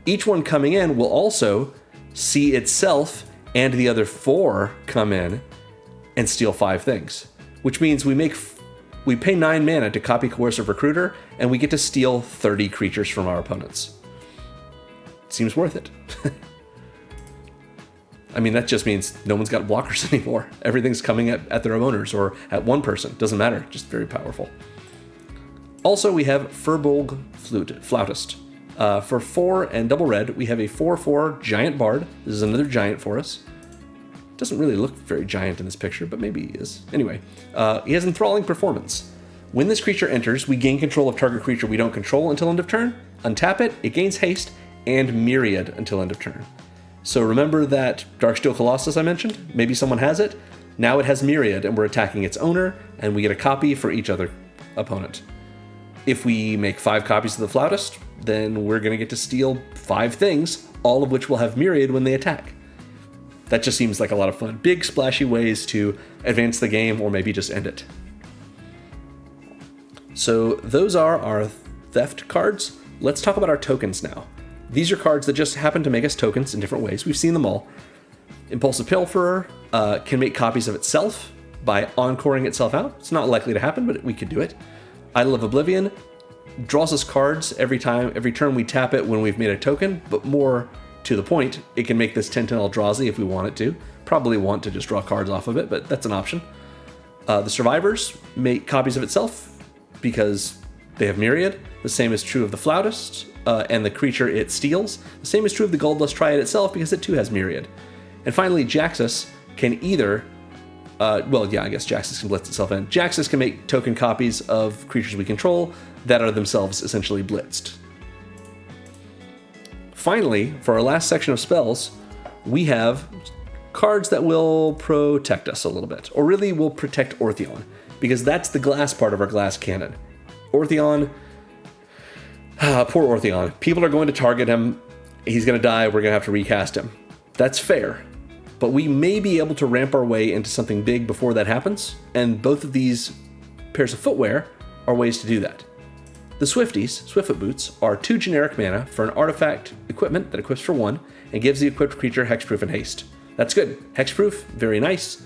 Speaker 1: Each one coming in will also see itself and the other 4 come in and steal 5 things, which means we pay 9 mana to copy Coercive Recruiter, and we get to steal 30 creatures from our opponents. Seems worth it. I mean, that just means no one's got blockers anymore. Everything's coming at their owners or at one person. Doesn't matter. Just very powerful. Also, we have Furbolg Flautist. For 4 and double red, we have a 4/4 giant bard. This is another giant for us. Doesn't really look very giant in this picture, but maybe he is. Anyway, he has Enthralling Performance. When this creature enters, we gain control of target creature we don't control until end of turn. Untap it, it gains haste, and myriad until end of turn. So remember that Darksteel Colossus I mentioned? Maybe someone has it. Now it has myriad, and we're attacking its owner, and we get a copy for each other opponent. If we make 5 copies of the Flautist, then we're going to get to steal 5 things, all of which will have myriad when they attack. That just seems like a lot of fun. Big, splashy ways to advance the game or maybe just end it. So those are our theft cards. Let's talk about our tokens now. These are cards that just happen to make us tokens in different ways. We've seen them all. Impulsive Pilferer can make copies of itself by encoring itself out. It's not likely to happen, but we could do it. Idol of Oblivion draws us cards every turn we tap it when we've made a token, but more to the point, it can make this 10-10 Eldrazi if we want it to. Probably want to just draw cards off of it, but that's an option. The Survivors make copies of itself because they have Myriad. The same is true of the Flautist and the creature it steals. The same is true of the Goldlust Triad itself because it too has Myriad. And finally, Jaxus can either... I guess Jaxus can blitz itself in. Jaxus can make token copies of creatures we control that are themselves essentially blitzed. Finally, for our last section of spells, we have cards that will protect us a little bit, or really will protect Orthion, because that's the glass part of our glass cannon. Orthion, poor Orthion. People are going to target him. He's going to die. We're going to have to recast him. That's fair. But we may be able to ramp our way into something big before that happens, and both of these pairs of footwear are ways to do that. The Swifties, Swiftfoot Boots, are 2 generic mana for an artifact equipment that equips for 1 and gives the equipped creature hexproof and haste. That's good. Hexproof, very nice.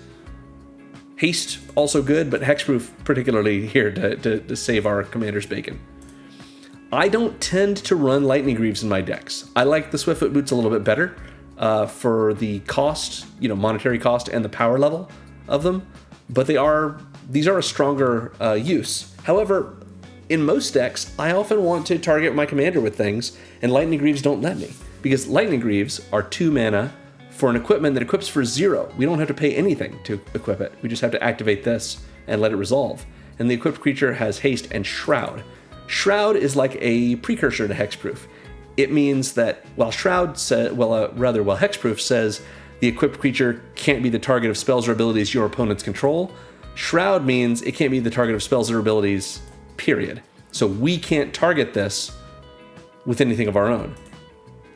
Speaker 1: Haste, also good, but hexproof particularly here to save our commander's bacon. I don't tend to run Lightning Greaves in my decks. I like the Swiftfoot Boots a little bit better for the cost, monetary cost and the power level of them, but these are a stronger use. However, in most decks, I often want to target my commander with things, and Lightning Greaves don't let me, because Lightning Greaves are 2 mana for an equipment that equips for 0. We don't have to pay anything to equip it. We just have to activate this and let it resolve. And the equipped creature has haste and Shroud. Shroud is like a precursor to Hexproof. It means that while Hexproof says the equipped creature can't be the target of spells or abilities your opponents control, Shroud means it can't be the target of spells or abilities, period. So we can't target this with anything of our own.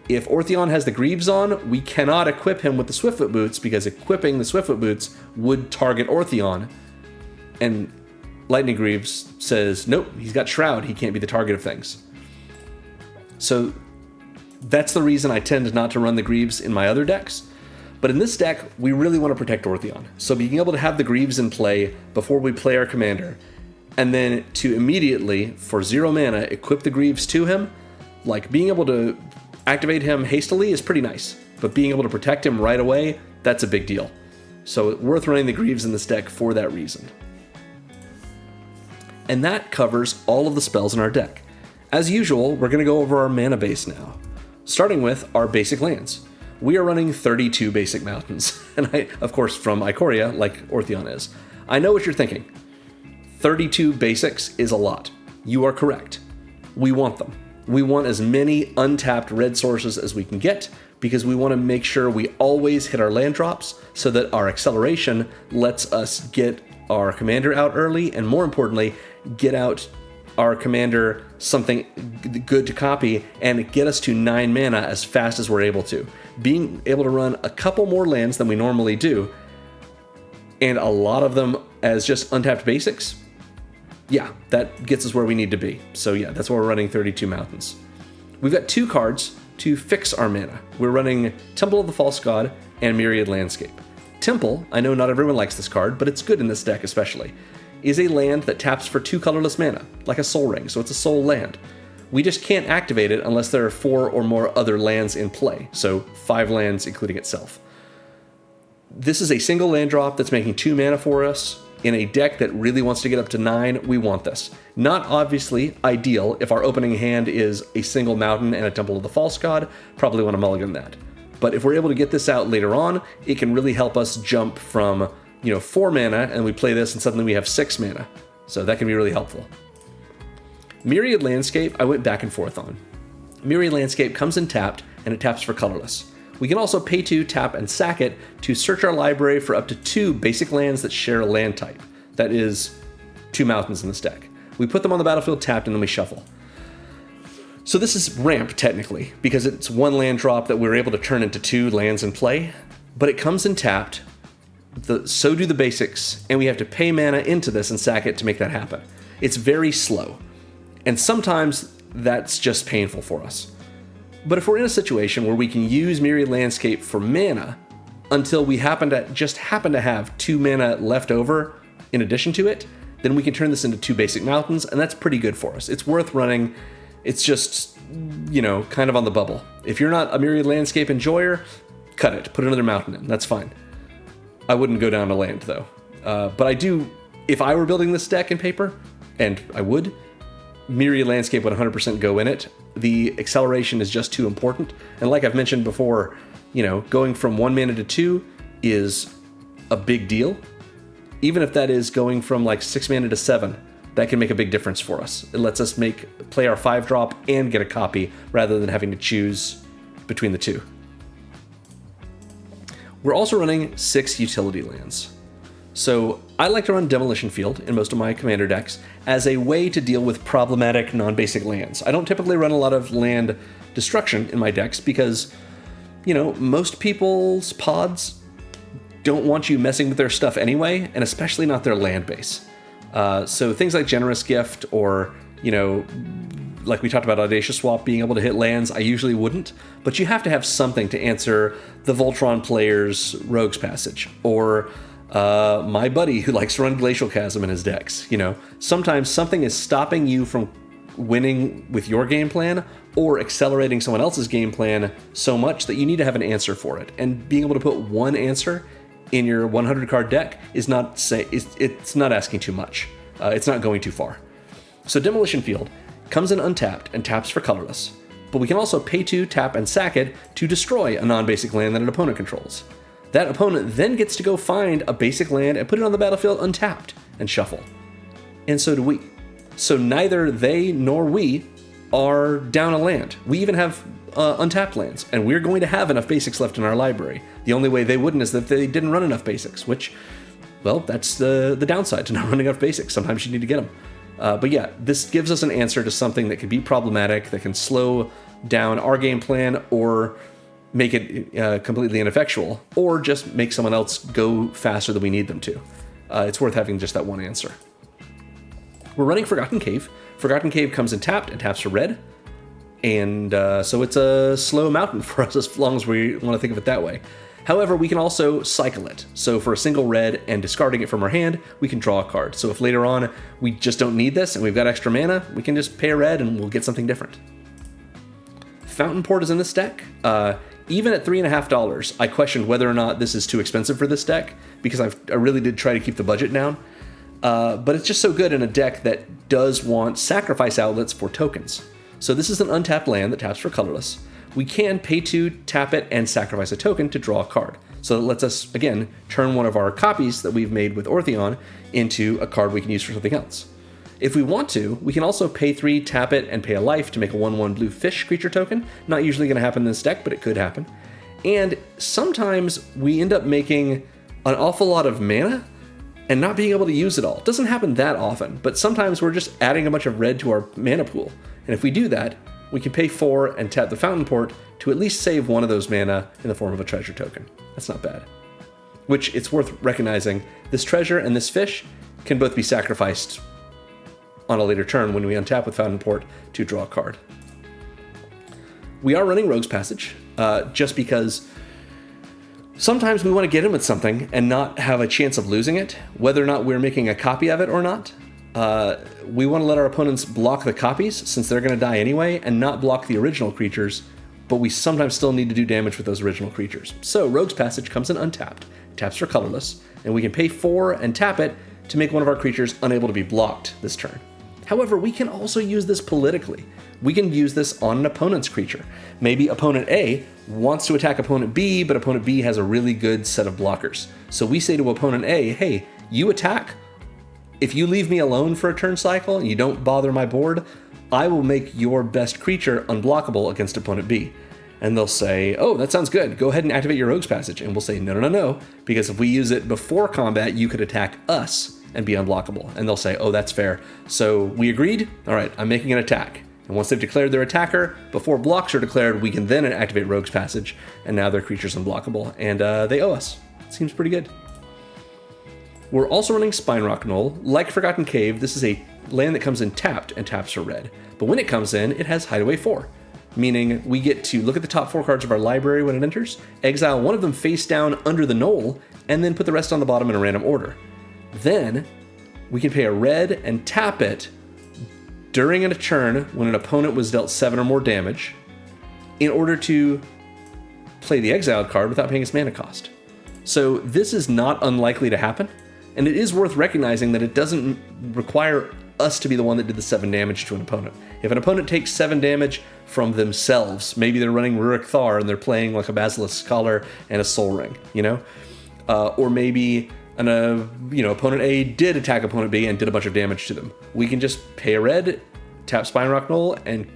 Speaker 1: If Orthion has the Greaves on, we cannot equip him with the Swiftfoot Boots because equipping the Swiftfoot Boots would target Orthion. And Lightning Greaves says, nope, he's got Shroud, he can't be the target of things. So that's the reason I tend not to run the Greaves in my other decks. But in this deck, we really want to protect Orthion. So being able to have the Greaves in play before we play our commander, and then to immediately, for 0 mana, equip the Greaves to him, like being able to activate him hastily is pretty nice, but being able to protect him right away, that's a big deal. So worth running the Greaves in this deck for that reason. And that covers all of the spells in our deck. As usual, we're going to go over our mana base now, starting with our basic lands. We are running 32 basic mountains, and of course from Ikoria, like Orthion is. I know what you're thinking. 32 basics is a lot. You are correct. We want them. We want as many untapped red sources as we can get because we want to make sure we always hit our land drops so that our acceleration lets us get our commander out early, and more importantly, get out our commander something good to copy and get us to 9 mana as fast as we're able to. Being able to run a couple more lands than we normally do, and a lot of them as just untapped basics, yeah, that gets us where we need to be. So yeah, that's why we're running 32 mountains. We've got 2 cards to fix our mana. We're running Temple of the False God and Myriad Landscape. Temple, I know not everyone likes this card, but it's good in this deck especially, is a land that taps for 2 colorless mana, like a Soul Ring, so it's a soul land. We just can't activate it unless there are 4 or more other lands in play, so 5 lands including itself. This is a single land drop that's making 2 mana for us. In a deck that really wants to get up to 9, we want this. Not obviously ideal if our opening hand is a single mountain and a Temple of the False God, probably want to mulligan that. But if we're able to get this out later on, it can really help us jump from 4 mana and we play this and suddenly we have 6 mana. So that can be really helpful. Myriad Landscape, I went back and forth on. Myriad Landscape comes in tapped and it taps for colorless. We can also pay 2, tap, and sack it to search our library for up to 2 basic lands that share a land type. That is 2 mountains in this deck. We put them on the battlefield tapped and then we shuffle. So this is ramp technically, because it's 1 land drop that we're able to turn into 2 lands in play. but it comes in tapped. So do the basics, and we have to pay mana into this and sack it to make that happen. It's very slow, and sometimes that's just painful for us. But if we're in a situation where we can use Myriad Landscape for mana until we happen to have 2 mana left over in addition to it, then we can turn this into 2 basic mountains, and that's pretty good for us. It's worth running. It's just, kind of on the bubble. If you're not a Myriad Landscape enjoyer, cut it. Put another mountain in. That's fine. I wouldn't go down to land, though. But I do, if I were building this deck in paper, and I would, Myriad Landscape would 100% go in it. The acceleration is just too important. And like I've mentioned before, going from 1 mana to 2 is a big deal. Even if that is going from like 6 mana to 7, that can make a big difference for us. It lets us play our 5-drop and get a copy rather than having to choose between the two. We're also running 6 utility lands. So I like to run Demolition Field in most of my commander decks as a way to deal with problematic non-basic lands. I don't typically run a lot of land destruction in my decks because, most people's pods don't want you messing with their stuff anyway, and especially not their land base. So things like Generous Gift or, like we talked about Audacious Swap being able to hit lands, I usually wouldn't, but you have to have something to answer the Voltron player's Rogue's Passage, or my buddy who likes to run Glacial Chasm in his decks. Sometimes something is stopping you from winning with your game plan or accelerating someone else's game plan so much that you need to have an answer for it. And being able to put one answer in your 100 card deck is it's not asking too much. It's not going too far. So Demolition Field comes in untapped and taps for colorless, but we can also pay 2, tap, and sack it to destroy a non-basic land that an opponent controls. That opponent then gets to go find a basic land and put it on the battlefield untapped and shuffle. And so do we. So neither they nor we are down a land. We even have untapped lands, and we're going to have enough basics left in our library. The only way they wouldn't is that they didn't run enough basics, which, well, that's the downside to not running enough basics. Sometimes you need to get them. But yeah, this gives us an answer to something that can be problematic, that can slow down our game plan or make it completely ineffectual, or just make someone else go faster than we need them to. It's worth having just that one answer. We're running Forgotten Cave. Forgotten Cave comes in tapped and taps for red. And so it's a slow mountain for us as long as we want to think of it that way. However, we can also cycle it. So for a single red and discarding it from our hand, we can draw a card. So if later on we just don't need this and we've got extra mana, we can just pay a red and we'll get something different. Fountain Port is in this deck. Even at $3.50, I questioned whether or not this is too expensive for this deck because I really did try to keep the budget down. But it's just so good in a deck that does want sacrifice outlets for tokens. So this is an untapped land that taps for colorless. We can pay 2, tap it, and sacrifice a token to draw a card. So it lets us, again, turn one of our copies that we've made with Orthion into a card we can use for something else. If we want to, we can also pay 3, tap it, and pay a life to make a 1/1 blue fish creature token. Not usually going to happen in this deck, but it could happen. And sometimes we end up making an awful lot of mana and not being able to use it all. It doesn't happen that often, but sometimes we're just adding a bunch of red to our mana pool. And if we do that, we can pay 4 and tap the Fountain Port to at least save one of those mana in the form of a treasure token. That's not bad. Which, it's worth recognizing, this treasure and this fish can both be sacrificed on a later turn when we untap with Fountain Port to draw a card. We are running Rogue's Passage, just because sometimes we want to get in with something and not have a chance of losing it, whether or not we're making a copy of it or not. We want to let our opponents block the copies, since they're going to die anyway, and not block the original creatures, but we sometimes still need to do damage with those original creatures. So Rogue's Passage comes in untapped, taps for colorless, and we can pay 4 and tap it to make one of our creatures unable to be blocked this turn. However, we can also use this politically. We can use this on an opponent's creature. Maybe opponent A wants to attack opponent B, but opponent B has a really good set of blockers. So we say to opponent A, hey, you attack. If you leave me alone for a turn cycle and you don't bother my board, I will make your best creature unblockable against opponent B. And they'll say, oh, that sounds good. Go ahead and activate your Rogue's Passage. And we'll say, no, because if we use it before combat, you could attack us and be unblockable. And they'll say, oh, that's fair. So we agreed? All right, I'm making an attack. And once they've declared their attacker, before blocks are declared, we can then activate Rogue's Passage, and now their creature's unblockable, and they owe us. Seems pretty good. We're also running Spinerock Knoll. Like Forgotten Cave, this is a land that comes in tapped, and taps for red. But when it comes in, it has Hideaway 4, meaning we get to look at the top 4 cards of our library when it enters, exile one of them face down under the knoll, and then put the rest on the bottom in a random order. Then, we can pay a red and tap it during a turn when an opponent was dealt 7 or more damage in order to play the exiled card without paying its mana cost. So this is not unlikely to happen, and it is worth recognizing that it doesn't require us to be the one that did the 7 damage to an opponent. If an opponent takes 7 damage from themselves, maybe they're running Rurik Thar and they're playing like a Basilisk Scholar and a Soul Ring, or maybe opponent A did attack opponent B and did a bunch of damage to them. We can just pay a red, tap Spinerock Knoll, and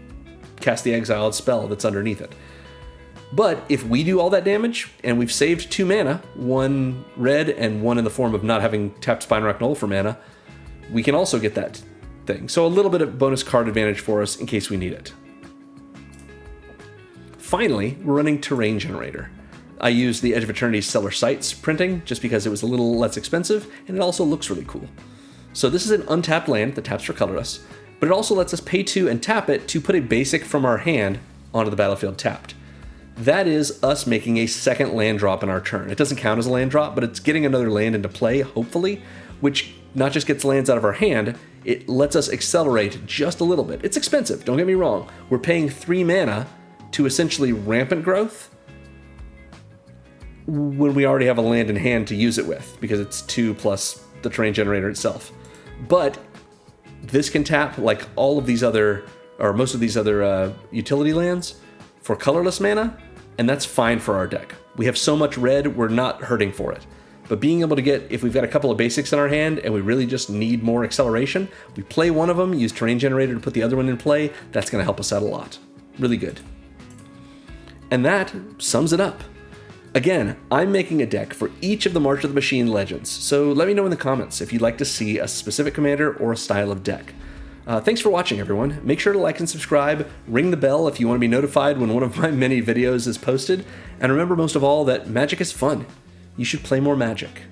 Speaker 1: cast the exiled spell that's underneath it. But if we do all that damage, and we've saved 2 mana, 1 red and 1 in the form of not having tapped Spinerock Knoll for mana, we can also get that thing. So a little bit of bonus card advantage for us in case we need it. Finally, we're running Terrain Generator. I used the Edge of Eternity's Stellar Sights printing just because it was a little less expensive, and it also looks really cool. So this is an untapped land that taps for colorless, but it also lets us pay 2 and tap it to put a basic from our hand onto the battlefield tapped. That is us making a second land drop in our turn. It doesn't count as a land drop, but it's getting another land into play, hopefully, which not just gets lands out of our hand, it lets us accelerate just a little bit. It's expensive, don't get me wrong. We're paying 3 mana to essentially rampant growth when we already have a land in hand to use it with, because it's 2 plus the Terrain Generator itself. But this can tap like all of these other, or most of these other utility lands for colorless mana, and that's fine for our deck. We have so much red, we're not hurting for it. But being able to get, if we've got a couple of basics in our hand and we really just need more acceleration, we play one of them, use Terrain Generator to put the other one in play, that's going to help us out a lot. Really good. And that sums it up. Again, I'm making a deck for each of the March of the Machine legends, so let me know in the comments if you'd like to see a specific commander or a style of deck. Thanks for watching, everyone. Make sure to like and subscribe, ring the bell if you want to be notified when one of my many videos is posted, and remember most of all that Magic is fun. You should play more Magic.